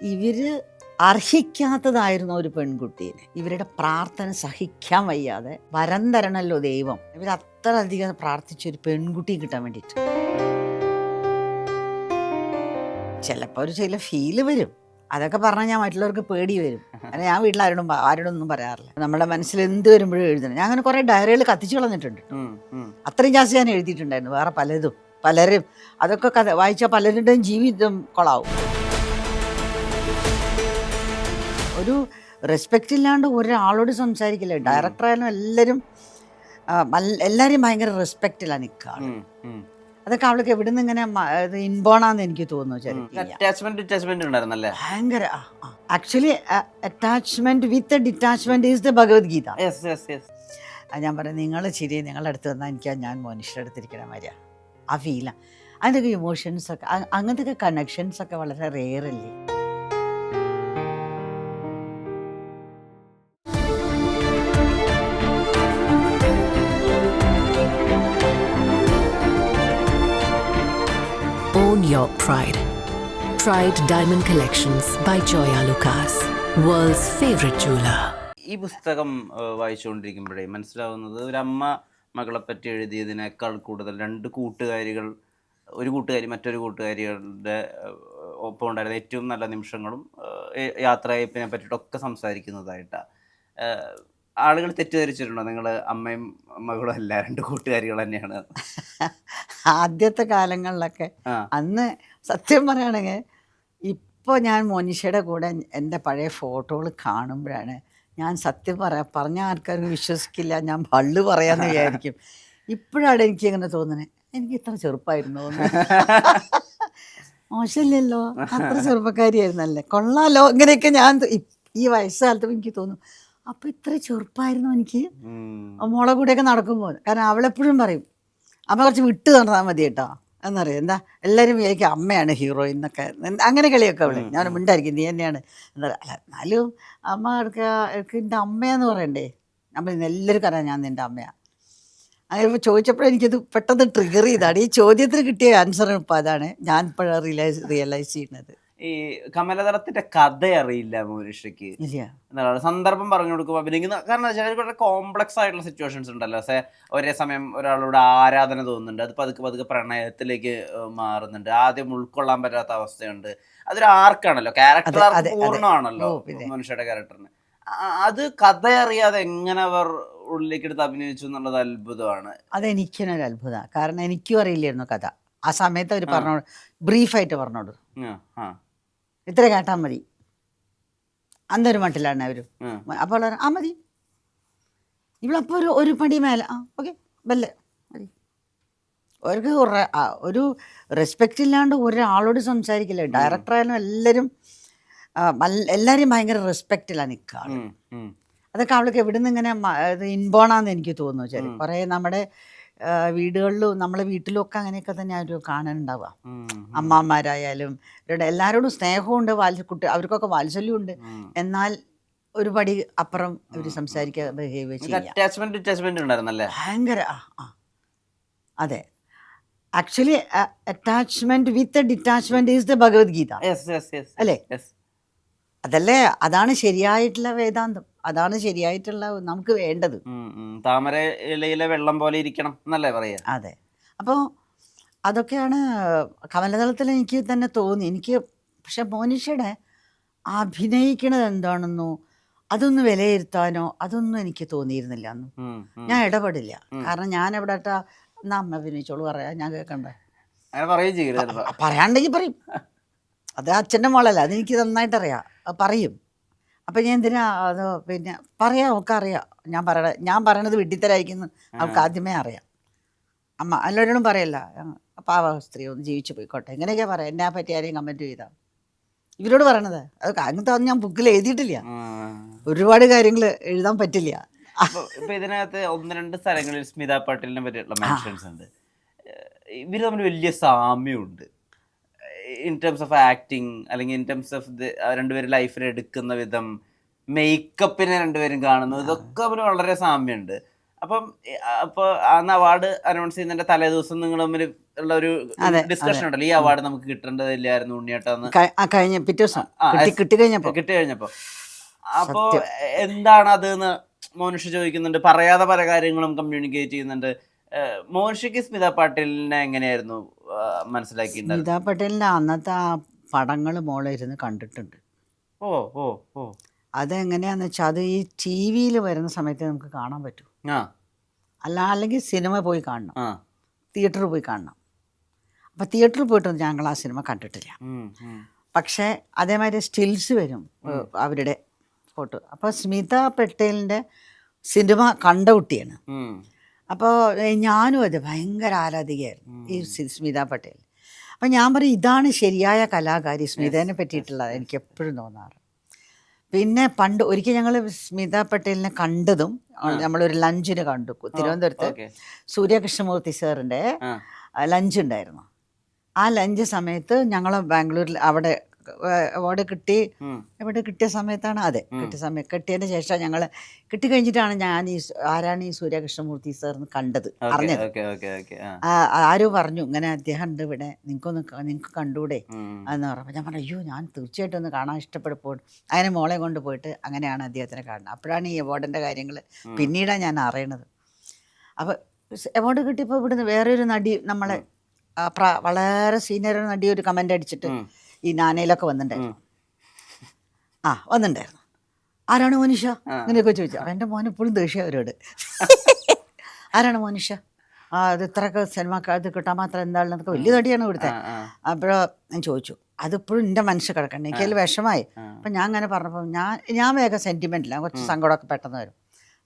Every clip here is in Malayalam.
ഇവര് അർഹിക്കാത്തതായിരുന്ന ഒരു പെൺകുട്ടീനെ ഇവരുടെ പ്രാർത്ഥന സഹിക്കാൻ വയ്യാതെ വരം തരണല്ലോ ദൈവം, ഇവർ അത്ര അധികം പ്രാർത്ഥിച്ച ഒരു പെൺകുട്ടി കിട്ടാൻ വേണ്ടിയിട്ട്. ചിലപ്പോൾ ഒരു ചില ഫീല് വരും, അതൊക്കെ പറഞ്ഞാൽ ഞാൻ മറ്റുള്ളവർക്ക് പേടി വരും. അങ്ങനെ ഞാൻ വീട്ടിൽ ആരോടൊന്നും പറയാറില്ല. നമ്മുടെ മനസ്സിൽ എന്ത് വരുമ്പോഴും എഴുതണം. ഞാൻ അങ്ങനെ കുറേ ഡയറികൾ കത്തിച്ചു കളഞ്ഞിട്ടുണ്ട്. അത്രയും ജാസ്തി ഞാൻ എഴുതിയിട്ടുണ്ടായിരുന്നു വേറെ പലരും. അതൊക്കെ വായിച്ചാൽ പലരുടെയും ജീവിതം കൊളാവും. ഒരു റെസ്പെക്റ്റ് ഇല്ലാണ്ട് ഒരാളോട് സംസാരിക്കില്ല. ഡയറക്ടറായാലും എല്ലാവരും ഭയങ്കര റെസ്പെക്റ്റിലാണ് നിൽക്കുക. അതൊക്കെ അവൾക്ക് എവിടെ നിന്ന് ഇങ്ങനെ ഇൻബോണാന്ന് എനിക്ക് തോന്നുന്നു. ഭയങ്കര actually attachment with detachment is the Bhagavad Gita. ഞാൻ പറയാം, നിങ്ങൾ ശരി, നിങ്ങളുടെ അടുത്ത് വന്നാൽ ഞാൻ മോനിഷയുടെ അടുത്തിരിക്കണ മാതിരിയാ ആ ഫീലാണ്. അതിൻ്റെയൊക്കെ ഇമോഷൻസൊക്കെ അങ്ങനത്തെ കണക്ഷൻസൊക്കെ വളരെ റെയറല്ലേ. Own your pride. Pride Diamond Collections by Joya Lucas, world's favorite jeweler. ഈ പുസ്തകം വായിച്ചുകൊണ്ടിരിക്കുമ്പോഴേ മനസ്സിലാവുന്നത്, ഒരു അമ്മ മകളെ പറ്റി എഴുതിയതിനേക്കാൾ കൂടുതൽ രണ്ട് കൂട്ടുകാരികൾ, ഒരു കൂട്ടുകാരി മറ്റൊരു കൂട്ടുകാരികളുടെ ഒപ്പം ഉണ്ടായിരുന്ന ഏറ്റവും നല്ല നിമിഷങ്ങളും യാത്രയപ്പിനെ പറ്റിയിട്ടൊക്കെ സംസാരിക്കുന്നതായിട്ടാണ്. ആളുകൾ തെറ്റിദ്ധരിച്ചിട്ടുണ്ടോ നിങ്ങൾ അമ്മയും മകളും അല്ല, രണ്ട് കൂട്ടുകാരികൾ തന്നെയാണ്? ആദ്യത്തെ കാലങ്ങളിലൊക്കെ അന്ന് സത്യം പറയുകയാണെങ്കിൽ, ഇപ്പോൾ ഞാൻ മോനിഷയുടെ കൂടെ എൻ്റെ പഴയ ഫോട്ടോകൾ കാണുമ്പോഴാണ് ഞാൻ സത്യം പറഞ്ഞ ആൾക്കാർക്ക് വിശ്വസിക്കില്ല, ഞാൻ പള്ളു പറയാമെന്ന് വിചാരിക്കും. ഇപ്പോഴാണ് എനിക്ക് ഇങ്ങനെ തോന്നുന്നത്, എനിക്ക് ഇത്ര ചെറുപ്പമായിരുന്നു മോശമില്ലല്ലോ, അത്ര ചെറുപ്പക്കാരിയായിരുന്നല്ലേ, കൊള്ളാലോ, ഇങ്ങനെയൊക്കെ ഞാൻ ഈ വയസ്സുകാലത്തും എനിക്ക് തോന്നും, അപ്പോൾ ഇത്ര ചെറുപ്പമായിരുന്നു എനിക്ക് മോളെ കൂടെയൊക്കെ നടക്കുമ്പോൾ. കാരണം അവളെപ്പോഴും പറയും, അമ്മ കുറച്ച് വിട്ട് നടന്നാൽ മതി കേട്ടോ എന്നറിയാം. എന്താ എല്ലാവരും വിചാരിക്കും അമ്മയാണ് ഹീറോയിൻ എന്നൊക്കെ, അങ്ങനെ കളിയൊക്കെ അവള്. ഞാൻ മിണ്ടായിരിക്കും, നീ തന്നെയാണ് എന്താ അല്ല, എന്നാലും അമ്മ എനിക്ക് എൻ്റെ അമ്മയെന്ന് പറയണ്ടേ. നമ്മൾ എല്ലാവർക്കും അറിയാം ഞാൻ നിൻ്റെ അമ്മയാണ്. അങ്ങനെ ഇപ്പോൾ ചോദിച്ചപ്പോഴെനിക്കത് പെട്ടെന്ന് ട്രിഗർ ചെയ്താണ്. ഈ ചോദ്യത്തിന് കിട്ടിയ ആൻസർ ഇപ്പോൾ അതാണ് ഞാൻ ഇപ്പോഴാണ് റിയലൈസ് ചെയ്യുന്നത്. ഈ കമലദളത്തിന്റെ കഥ അറിയില്ല മോനിഷയ്ക്ക് എന്താണ് സന്ദർഭം പറഞ്ഞു കൊടുക്കുമ്പോൾ അഭിനയിക്കുന്ന? കാരണം ചില കോംപ്ലക്സ് ആയിട്ടുള്ള സിറ്റുവേഷൻസ് ഉണ്ടല്ലോ. ഒരേ സമയം ഒരാളോട് ആരാധന തോന്നുന്നുണ്ട്, അത് പതുക്കെ പ്രണയത്തിലേക്ക് മാറുന്നുണ്ട്, ആദ്യം ഉൾക്കൊള്ളാൻ പറ്റാത്ത അവസ്ഥയുണ്ട്. അതൊരു ആർക്കാണല്ലോ, ക്യാരക്ടർ ആർക്ക് പൂർണ്ണമാണല്ലോ മോനിഷയുടെ ക്യാരക്ടറിന്. അത് കഥ അറിയാതെ എങ്ങനെ അവർ ഉള്ളിലേക്ക് എടുത്ത് അഭിനയിച്ചു എന്നുള്ളത് അത്ഭുതമാണ്. അതെനിക്കൊരു അത്ഭുതമാണ്. കാരണം എനിക്കും അറിയില്ലായിരുന്നു കഥ. ആ സമയത്ത് അവർ പറഞ്ഞോളൂ, ബ്രീഫായിട്ട് പറഞ്ഞോളൂ, ഇത്ര കേട്ടാൽ മതി, അന്നൊരു മട്ടിലാണ് അവർ. അപ്പോൾ മതി, ഇവളപ്പോൾ ഒരു പടി മേലെ, ഓക്കെ ബല്ലേ മതി. അവർക്ക് ഒരു റെസ്പെക്റ്റ് ഇല്ലാണ്ട് ഒരാളോട് സംസാരിക്കില്ല. ഡയറക്ടറായാലും എല്ലാവരും ഭയങ്കര റെസ്പെക്റ്റിലാണ് നിൽക്കുക. അതൊക്കെ അവൾക്ക് എവിടെ നിന്ന് ഇങ്ങനെ ഇൻബോണാന്ന് എനിക്ക് തോന്നുന്നു. കുറേ നമ്മുടെ വീടുകളിലും നമ്മളെ വീട്ടിലും ഒക്കെ അങ്ങനെയൊക്കെ തന്നെ അവർ കാണാനുണ്ടാവുക. അമ്മമാരായാലും എല്ലാവരോടും സ്നേഹമുണ്ട്, അവർക്കൊക്കെ വാത്സല്യമുണ്ട്, എന്നാൽ ഒരു പടി അപ്പുറം അവർ സംസാരിക്കുക, ബിഹേവ് ചെയ്യുക ഭയങ്കര. അതെ, actually attachment with detachment is the Bhagavad Gita അല്ലേ? അതല്ലേ, അതാണ് ശരിയായിട്ടുള്ള വേദാന്തം, അതാണ് ശരിയായിട്ടുള്ള നമുക്ക് വേണ്ടത്. താമര ഇലയിലെ വെള്ളം പോലെ ഇരിക്കണം എന്നല്ലേ പറയാ? അതെ. അപ്പോൾ അതൊക്കെയാണ് കമലദളത്തിൽ എനിക്ക് തന്നെ തോന്നി. എനിക്ക് പക്ഷെ മോനിഷയുടെ അഭിനയിക്കണത് എന്താണെന്നോ അതൊന്നും വിലയിരുത്താനോ അതൊന്നും എനിക്ക് തോന്നിയിരുന്നില്ല അന്ന്. ഞാൻ ഇടപെടില്ല. കാരണം ഞാൻ എവിടെ എന്നാ അമ്മ അഭിനയിച്ചോളൂ പറയാ, ഞാൻ കേൾക്കണ്ടേ? പറയാണ്ടെങ്കിൽ പറയും, അത് അച്ഛൻ്റെ മോളല്ല, അതെനിക്ക് നന്നായിട്ടറിയാം, പറയും. അപ്പം ഞാൻ എന്തിനാ അത് പിന്നെ പറയാം, ഒക്കെ അറിയാം. ഞാൻ പറയണത് വിഡ്ഢിത്തരായിരിക്കുന്നു അവൾക്ക് ആദ്യമേ അറിയാം. അമ്മ എല്ലാവരോടും പറയല്ല, പാവ സ്ത്രീ ഒന്ന് ജീവിച്ചു പോയിക്കോട്ടെ, എങ്ങനെയൊക്കെയാ പറയാം. എന്നെ പറ്റി ആരെയും കമൻറ്റ് ചെയ്താൽ ഇവരോട് പറയണത് അത് അങ്ങനത്തെ ഒന്നും ഞാൻ ബുക്കിൽ എഴുതിയിട്ടില്ല. ഒരുപാട് കാര്യങ്ങൾ എഴുതാൻ പറ്റില്ല. ഇപ്പം ഇതിനകത്ത് 1-2 സ്ഥലങ്ങളിൽ സ്മിത പാട്ടീലിനെ പറ്റിയിട്ടുള്ള മെൻഷൻസ് ഉണ്ട്. ഇവർ തമ്മിൽ വലിയ സാമ്യമുണ്ട് ഇൻ ടേംസ് ഓഫ് ആക്ടിങ്, അല്ലെങ്കിൽ ഇൻ ടേംസ് ഓഫ് രണ്ടുപേരും ലൈഫിൽ എടുക്കുന്ന വിധം, മേക്കപ്പിനെ രണ്ടുപേരും കാണുന്നത്, ഇതൊക്കെ അവർ വളരെ സാമ്യമുണ്ട്. അപ്പം അപ്പൊ അന്ന് അവാർഡ് അനൗൺസ് ചെയ്യുന്നതിന്റെ തലേ ദിവസം നിങ്ങൾ തമ്മിൽ ഉള്ള ഒരു ഡിസ്കഷൻ ഉണ്ടല്ലോ, ഈ അവാർഡ് നമുക്ക് കിട്ടേണ്ടതില്ലായിരുന്നു ഉണ്ണിയേട്ടാന്ന് കഴിഞ്ഞ പിറ്റേ ദിവസം കിട്ടി കഴിഞ്ഞപ്പോ അപ്പൊ എന്താണ് അത് എന്ന് മോനിഷ ചോദിക്കുന്നുണ്ട്. പറയാതെ പല കാര്യങ്ങളും കമ്മ്യൂണിക്കേറ്റ് ചെയ്യുന്നുണ്ട്. മോനിഷയ്ക്ക് സ്മിത പാട്ടീലിനെ എങ്ങനെയായിരുന്നു മനസ്സിലാക്കിയിട്ടുണ്ടായിരുന്നത്? സ്മിത പാട്ടീലിന്റെ അന്നത്തെ ആ പടങ്ങൾ മോളെ ഇരുന്ന് കണ്ടിട്ടുണ്ട്. ഓ ഓ ഓ അതെങ്ങനെയാന്ന് വെച്ചാൽ അത് ഈ ടി വിയിൽ വരുന്ന സമയത്ത് നമുക്ക് കാണാൻ പറ്റും. അല്ലെങ്കിൽ സിനിമ പോയി കാണണം, തിയേറ്ററിൽ പോയി കാണണം. അപ്പം തിയേറ്ററിൽ പോയിട്ടൊന്നും ഞങ്ങൾ ആ സിനിമ കണ്ടിട്ടില്ല. പക്ഷേ അതേമാതിരി സ്റ്റിൽസ് വരും അവരുടെ ഫോട്ടോ. അപ്പോൾ സ്മിത പട്ടേലിൻ്റെ സിനിമ കണ്ട കുട്ടിയാണ്. അപ്പോൾ ഞാനും അത് ഭയങ്കര ആരാധികയായിരുന്നു ഈ സ്മിത പട്ടേൽ. അപ്പം ഞാൻ പറയും ഇതാണ് ശരിയായ കലാകാരി സ്മിതേനെ പറ്റിയിട്ടുള്ളത് എനിക്ക് എപ്പോഴും തോന്നാറ്. പിന്നെ പണ്ട് ഒരിക്കൽ ഞങ്ങൾ സ്മിത പട്ടേലിനെ കണ്ടതും നമ്മളൊരു ലഞ്ചിന് കണ്ടു തിരുവനന്തപുരത്ത്. സൂര്യകൃഷ്ണമൂർത്തി സാറിൻ്റെ ലഞ്ച് ഉണ്ടായിരുന്നു. ആ ലഞ്ച് സമയത്ത് ഞങ്ങൾ ബാംഗ്ലൂരിൽ അവിടെ അവാർഡ് കിട്ടിയ സമയത്താണ്. കിട്ടിയതിന് ശേഷം ഞങ്ങൾ കിട്ടിക്കഴിഞ്ഞിട്ടാണ് ഞാൻ ആരാണ് ഈ സൂര്യകൃഷ്ണമൂർത്തി സാർ എന്ന് കണ്ടത്, അറിഞ്ഞത്. ആരോ പറഞ്ഞു ഇങ്ങനെ അദ്ദേഹം ഉണ്ട് ഇവിടെ, നിങ്ങൾക്ക് കണ്ടൂടെ എന്ന് പറഞ്ഞപ്പോൾ ഞാൻ പറഞ്ഞു അയ്യോ ഞാൻ തീർച്ചയായിട്ടും ഒന്ന് കാണാൻ ഇഷ്ടപ്പെടുമ്പോൾ അങ്ങനെ മോളെ കൊണ്ട് പോയിട്ട് അങ്ങനെയാണ് അദ്ദേഹത്തിനെ കാണുന്നത്. അപ്പോഴാണ് ഈ അവാർഡിൻ്റെ കാര്യങ്ങൾ പിന്നീടാണ് ഞാൻ അറിയണത്. അപ്പോൾ അവാർഡ് കിട്ടിയപ്പോൾ ഇവിടുന്ന് വേറെ ഒരു നടി നമ്മളെ വളരെ സീനിയർ നടി ഒരു കമൻ്റ് അടിച്ചിട്ട് ഈ നാനയിലൊക്കെ വന്നിട്ടുണ്ടായിരുന്നു. ആരാണ് മോനിഷ ഇങ്ങനെയൊക്കെ ചോദിച്ചു. എൻ്റെ മോൻ എപ്പോഴും ദേഷ്യം അവരോട്. ആരാണ് മോനിഷ? അത് ഇത്രയൊക്കെ സിനിമ ഇത് കിട്ടാൻ മാത്രം എന്താണെന്നൊക്കെ വലിയ തടിയാണ് ഇവിടുത്തെ. അപ്പോൾ ഞാൻ ചോദിച്ചു, അതിപ്പോഴും എൻ്റെ മനസ്സിൽ കിടക്കണ്ട, എനിക്ക് അതിൽ വിഷമായി. അപ്പം ഞാൻ അങ്ങനെ പറഞ്ഞപ്പോൾ ഞാൻ വേഗം സെൻറ്റിമെൻറ്റില്ല, കുറച്ച് സങ്കടമൊക്കെ പെട്ടെന്ന് വരും.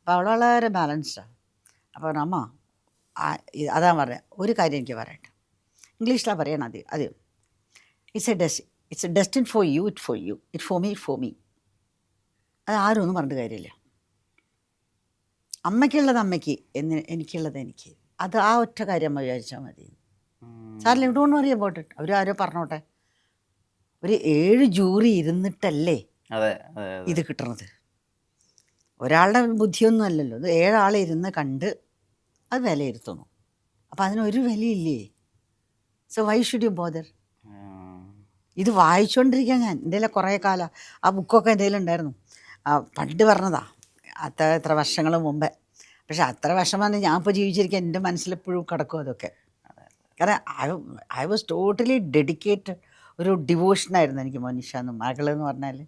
അപ്പോൾ അവൾ വളരെ ബാലൻസ്ഡാണ്. അപ്പോൾ അമ്മ അതാ പറഞ്ഞത്, ഒരു കാര്യം എനിക്ക് പറയട്ടെ, ഇംഗ്ലീഷിലാണ് പറയണം അത് it's A Destin for you, it for me. അത് ആരും ഒന്നും പറഞ്ഞിട്ട് കാര്യമില്ല. അമ്മയ്ക്കുള്ളത് അമ്മയ്ക്ക്, എനിക്കുള്ളത് എനിക്ക്. അത് ആ ഒറ്റ കാര്യം അമ്മ വിചാരിച്ചാൽ മതി. സാറിൽ ഡോണ്ട് വറി അബൌട്ട് ഇറ്റ്. അവരാരോ പറഞ്ഞോട്ടെ. ഒരു 7 ജൂറി ഇരുന്നിട്ടല്ലേ ഇത് കിട്ടണത്. ഒരാളുടെ ബുദ്ധിയൊന്നും അല്ലല്ലോ, ഇത് 7 ആളെ ഇരുന്ന് കണ്ട് അത് വിലയിരുത്തുന്നു. അപ്പം അതിനൊരു വിലയില്ലേ? So why should you bother? ഇത് വായിച്ചുകൊണ്ടിരിക്കാൻ ഞാൻ എൻ്റെ കുറേ കാലം ആ ബുക്കൊക്കെ എൻ്റെ കയ്യിലുണ്ടായിരുന്നു. പണ്ട് പറഞ്ഞതാ, എത്ര വർഷങ്ങൾ മുമ്പേ. പക്ഷെ അത്ര വർഷമാണ് ഞാൻ ഇപ്പോൾ ജീവിച്ചിരിക്കാൻ എൻ്റെ മനസ്സിലെപ്പോഴും കിടക്കും അതൊക്കെ. കാരണം ഐ വാസ് ടോട്ടലി ഡെഡിക്കേറ്റഡ്. ഒരു ഡിവോഷനായിരുന്നു എനിക്ക് മോനിഷ എന്ന് മകളെന്ന് പറഞ്ഞാൽ.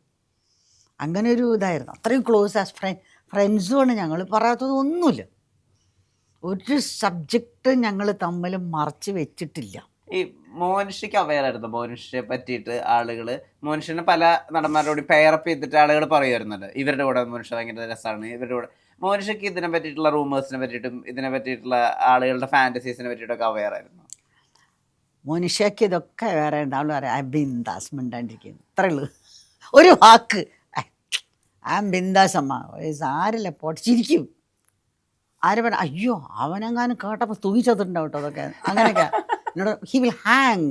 അങ്ങനെ ഒരു ഇതായിരുന്നു. അത്രയും ക്ലോസ് ആസ് ഫ്രണ്ട്സുമാണ് ഞങ്ങൾ. പറയാത്തതൊന്നുമില്ല. ഒരു സബ്ജക്റ്റ് ഞങ്ങൾ തമ്മിൽ മറച്ച് വെച്ചിട്ടില്ല. ഈ മോനിഷയ്ക്ക് അവയറായിരുന്നു മോനിഷയെ പറ്റിയിട്ട് ആളുകൾ, മോനിഷനെ പല നടന്മാരോട് പെയറപ്പ് ചെയ്തിട്ട് ആളുകൾ പറയുമായിരുന്നല്ലോ, ഇവരുടെ കൂടെ മോനിഷ ഭയങ്കര രസമാണ്, ഇവരുടെ കൂടെ. മോനിഷയ്ക്ക് ഇതിനെ പറ്റിയിട്ടുള്ള റൂമേഴ്സിനെ പറ്റിയിട്ടും ഇതിനെ പറ്റിയിട്ടുള്ള ആളുകളുടെ ഫാൻറ്റസീസിനെ പറ്റിയിട്ടൊക്കെ അവയറായിരുന്നു. മോനിഷയ്ക്ക് ഇതൊക്കെ വേറെ ഉണ്ടാവുള്ളൂ. പറയാം ബിന്ദാസ് മിണ്ടാണ്ടിരിക്കുന്നു, അത്രേ ഉള്ളൂ. ഒരു വാക്ക് ബിന്ദാസ് അമ്മ സാരില്ല പൊട്ടിച്ചിരിക്കും. ആര് പറഞ്ഞ അയ്യോ അവനെങ്ങാനും കേട്ടപ്പോൾ തൂങ്ങിച്ചതുണ്ടാവും കേട്ടോ അതൊക്കെ. അങ്ങനെയൊക്കെ എന്നോട് ഹി വിൽ ഹാങ്.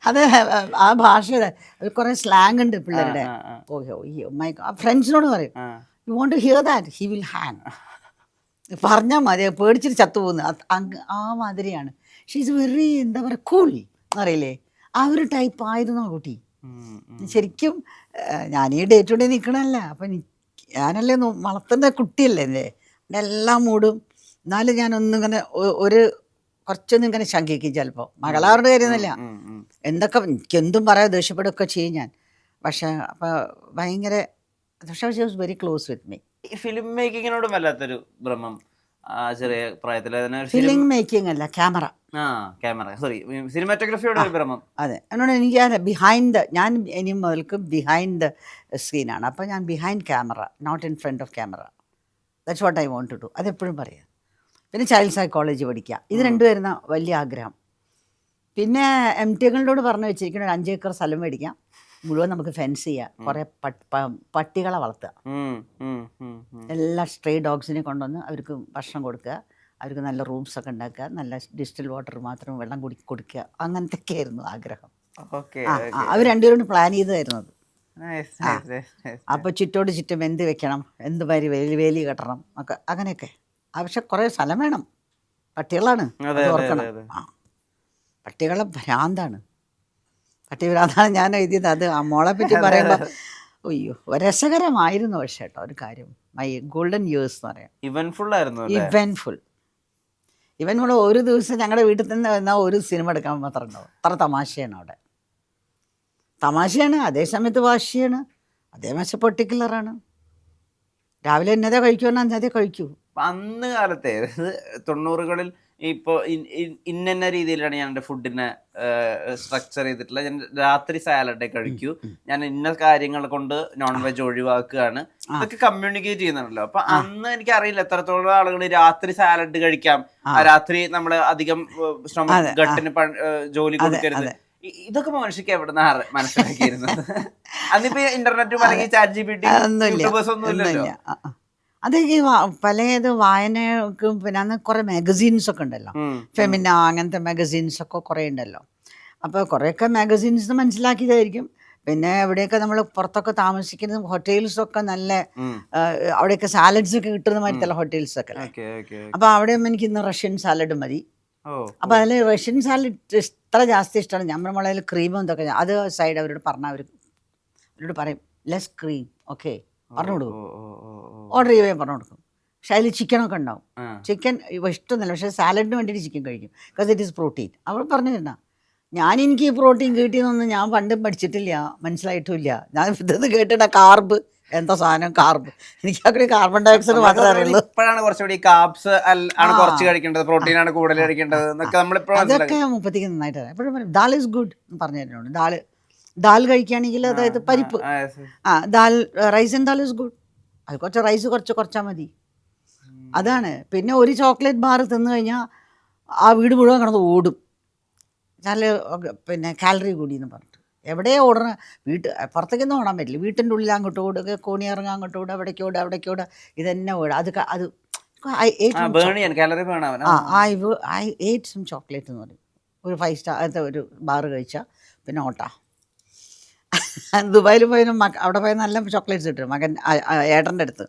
അത് ആ ഭാഷയുടെ കുറേ സ്ലാങ് ഉണ്ട് പിള്ളേരുടെ. ഫ്രണ്ട്സിനോട് പറയും you want to hear that, he will hang. പറഞ്ഞാൽ മതി, പേടിച്ചിട്ട് ചത്തുപോകുന്നു. ആ മാതിരിയാണ്. ഷീ ഈസ് വെറി എന്താ പറയുക കൂൾ എന്നറിയില്ലേ, ആ ഒരു ടൈപ്പ് ആയിരുന്നു ആ കുട്ടി. ശരിക്കും ഞാൻ ഈ ഡേ ടു ഡേ നിൽക്കണമല്ല, അപ്പം ഞാനല്ലേ വളർത്തുന്ന കുട്ടിയല്ലേ എൻ്റെ എല്ലാ മൂടും. എന്നാലും ഞാനൊന്നിങ്ങനെ കുറച്ചൊന്നും ഇങ്ങനെ ശങ്കിക്കും ചിലപ്പോൾ. മകളാവരുടെ കാര്യമൊന്നുമില്ല, എന്തൊക്കെ എനിക്കെന്തും പറയാൻ ദേഷ്യപ്പെടുകയൊക്കെ ചെയ്യും ഞാൻ. പക്ഷേ അപ്പോൾ ഭയങ്കര she was very close with me. Film മേക്കിങ്ങിനോടും വല്ലാത്തൊരു ഭ്രമം ചെറിയ പ്രായത്തിൽ. ഫിലിം മേക്കിംഗ് അല്ല, ക്യാമറ സോറി സിനിമാറ്റോഗ്രഫിയോട് ഒരു ഭ്രമം. അതെ, എന്നോട് എനിക്ക് ബിഹൈൻഡ് ഞാൻ ഇനി മുതൽക്ക് ബിഹൈൻഡ് ദ സ്ക്രീനാണ്. അപ്പോൾ ഞാൻ behind camera, not in front of camera. That's what I want to do. അതെപ്പോഴും പറയാം. പിന്നെ ചൈൽഡ് സൈക്കോളജി പഠിക്കുക, ഇത് രണ്ടുമായിരുന്ന വലിയ ആഗ്രഹം. പിന്നെ MTകളോട് പറഞ്ഞു വെച്ചിരിക്കുന്ന ഒരു 5 ഏക്കർ സ്ഥലം മേടിക്കാം, മുഴുവൻ നമുക്ക് ഫെൻസ് ചെയ്യാം, കുറേ പട്ടികളെ വളർത്തുക, എല്ലാ സ്ട്രേ ഡോഗ്സിനെ കൊണ്ടുവന്ന് അവർക്ക് ഭക്ഷണം കൊടുക്കുക, അവർക്ക് നല്ല റൂംസൊക്കെ ഉണ്ടാക്കുക, നല്ല ഡിസ്റ്റിൽ വാട്ടർ മാത്രം വെള്ളം കൊടുക്കുക. അങ്ങനത്തെയൊക്കെ ആയിരുന്നു ആഗ്രഹം. അവർ രണ്ടുപേരും പ്ലാൻ ചെയ്തതായിരുന്നു അത്. അപ്പോൾ ചുറ്റോട് ചുറ്റും എന്ത് വെക്കണം, എന്ത് വേലി കെട്ടണം ഒക്കെ അങ്ങനെയൊക്കെ. പക്ഷെ കുറേ സ്ഥലം വേണം. പട്ടികളാണ്, അത് ഓർക്കണം. ആ, പട്ടികളെ ഭ്രാന്താണ്, പട്ടി ഭ്രാന്താണ് ഞാൻ എഴുതിയത്. അത് ആ മോളെ പറ്റി പറയുമ്പോൾ അയ്യോ രസകരമായിരുന്നു. പക്ഷേ കേട്ടോ ഒരു കാര്യം, മൈ ഗോൾഡൻ ഇയേഴ്സ് എന്ന് പറയാം. ഇവന്റ്ഫുൾ ആയിരുന്നു. ഇവൻ കൂടെ ഒരു ദിവസം ഞങ്ങളുടെ വീട്ടിൽ തന്നെ വന്നാൽ ഒരു സിനിമ എടുക്കാൻ മാത്രം ഉണ്ടാവും. അത്ര തമാശയാണ് അവിടെ. തമാശയാണ്, അതേ സമയത്ത് വാശിയാണ്, അതേ വശം പെർട്ടിക്കുലറാണ്. രാവിലെ എന്നതേ കഴിക്കുമെന്നാൽ എന്നതേ കഴിക്കൂ. അന്ന് കാലത്തെ 90കളിൽ ഇപ്പോൾ ഇന്ന രീതിയിലാണ് ഞാൻ എൻ്റെ ഫുഡിനെ സ്ട്രക്ചർ ചെയ്തിട്ടുള്ള. ഞാൻ രാത്രി സാലഡേ കഴിക്കൂ, ഞാൻ ഇന്ന കാര്യങ്ങൾ കൊണ്ട് നോൺ വെജ് ഒഴിവാക്കുകയാണ്, ഇതൊക്കെ കമ്മ്യൂണിക്കേറ്റ് ചെയ്യുന്നുണ്ടല്ലോ. അപ്പൊ അന്ന് എനിക്ക് അറിയില്ല എത്രത്തോളം ആളുകൾ രാത്രി സാലഡ് കഴിക്കാം, രാത്രി നമ്മൾ അധികം ഗട്ടിന് ജോലി കൊടുക്കരുത്. ഇതൊക്കെ മനുഷ്യക്ക് എവിടുന്ന മനസ്സിലാക്കിയിരുന്നത്? അന്നിപ്പോ ഇന്റർനെറ്റും അല്ലെങ്കിൽ ചാറ്റ് GPT യൂട്യൂബേഴ്സ് ഒന്നും ഇല്ലല്ലോ. അത് ഈ പലത് വായനക്കും പിന്നെ അന്ന് കുറേ മാഗസീൻസൊക്കെ ഉണ്ടല്ലോ, ഫെമിന അങ്ങനത്തെ മാഗസീൻസൊക്കെ കുറേ ഉണ്ടല്ലോ. അപ്പോൾ കുറേയൊക്കെ മാഗസീൻസ് മനസ്സിലാക്കിയതായിരിക്കും. പിന്നെ എവിടെയൊക്കെ നമ്മൾ പുറത്തൊക്കെ താമസിക്കുന്ന ഹോട്ടൽസൊക്കെ നല്ല അവിടെയൊക്കെ സാലഡ്സൊക്കെ കിട്ടുന്ന മാതിരത്തല്ല ഹോട്ടൽസൊക്കെ. അപ്പോൾ അവിടെ എനിക്ക് ഇന്ന് റഷ്യൻ സാലഡ് മതി. അപ്പോൾ അതിൽ റഷ്യൻ സാലഡ് ഇത്ര ജാസ്തി ഇഷ്ടമാണ്. നമ്മുടെ മുളയിൽ ക്രീമും ഇതൊക്കെ അത് സൈഡ് അവരോട് പറഞ്ഞാൽ അവരോട് പറയും ലെസ് ക്രീം, ഓക്കെ പറഞ്ഞു കൊടുക്കും, ഓർഡർ ചെയ്യുമ്പോൾ പറഞ്ഞു കൊടുക്കും. പക്ഷെ അതിൽ ചിക്കനൊക്കെ ഉണ്ടാവും. ചിക്കൻ ഇഷ്ടമൊന്നുമില്ല, പക്ഷേ സാലഡിന് വേണ്ടിയിട്ട് ചിക്കൻ കഴിക്കും, ബിക്കോസ് ഇറ്റ് ഈസ് പ്രോട്ടീൻ. അവൾ പറഞ്ഞു തരുന്ന എനിക്ക് ഈ പ്രോട്ടീൻ കിട്ടിയെന്നൊന്നും ഞാൻ പണ്ടും പഠിച്ചിട്ടില്ല, മനസ്സിലായിട്ടുമില്ല. ഞാൻ ഇതെന്ന് കേട്ടിട്ട കാർബ്, എന്താ സാധനം കാർബ്, എനിക്ക് അങ്ങനെ കാർബൺ ഡൈ ഓക്സൈഡ് മാത്രമേ അറിയുള്ളൂ. ഇപ്പോഴാണ് കുറച്ചുകൂടി കാർബ്സ് ആണ് കുറച്ച് കഴിക്കേണ്ടത്, പ്രോട്ടീൻ ആണ് കൂടുതൽ കഴിക്കേണ്ടത് എന്നൊക്കെ അതൊക്കെ മുപ്പത്തിക്ക് നന്നായിട്ട് അറിയാം. എപ്പോഴും പറയും ദാൽ ഈസ് ഗുഡ് എന്ന് പറഞ്ഞു തരുന്നുണ്ട്. ദാൽ കഴിക്കുകയാണെങ്കിൽ, അതായത് പരിപ്പ്, dal rice and dal is good. അത് കുറച്ച് റൈസ് കുറച്ചാൽ മതി, അതാണ്. പിന്നെ ഒരു ചോക്ലേറ്റ് ബാർ തിന്നു കഴിഞ്ഞാൽ ആ വീട് മുഴുവൻ കിടന്ന് ഓടും, നല്ല പിന്നെ കാലറി കൂടി എന്ന് പറഞ്ഞിട്ട്. എവിടെയോ ഓടണ, പുറത്തേക്കൊന്നും ഓടാൻ പറ്റില്ല, വീട്ടിൻ്റെ ഉള്ളിൽ അങ്ങോട്ട് ഓടുക, കോണി ഇറങ്ങാൻ അങ്ങോട്ട് ഓടുക, അവിടേക്കോട് ഇതന്നെ ഓടുക. അത് ഐ ഏറ്റ് സം ചോക്ലേറ്റ് എന്ന് പറയും. ഒരു 5 സ്റ്റാർ ഒരു ബാർ കഴിച്ചാൽ പിന്നെ ഓട്ടാ. ദുബായിൽ പോയാലും അവിടെ പോയാൽ നല്ല ചോക്ലേറ്റ്സ് കിട്ടും. മകൻ ഏട്ടൻ്റെ അടുത്ത്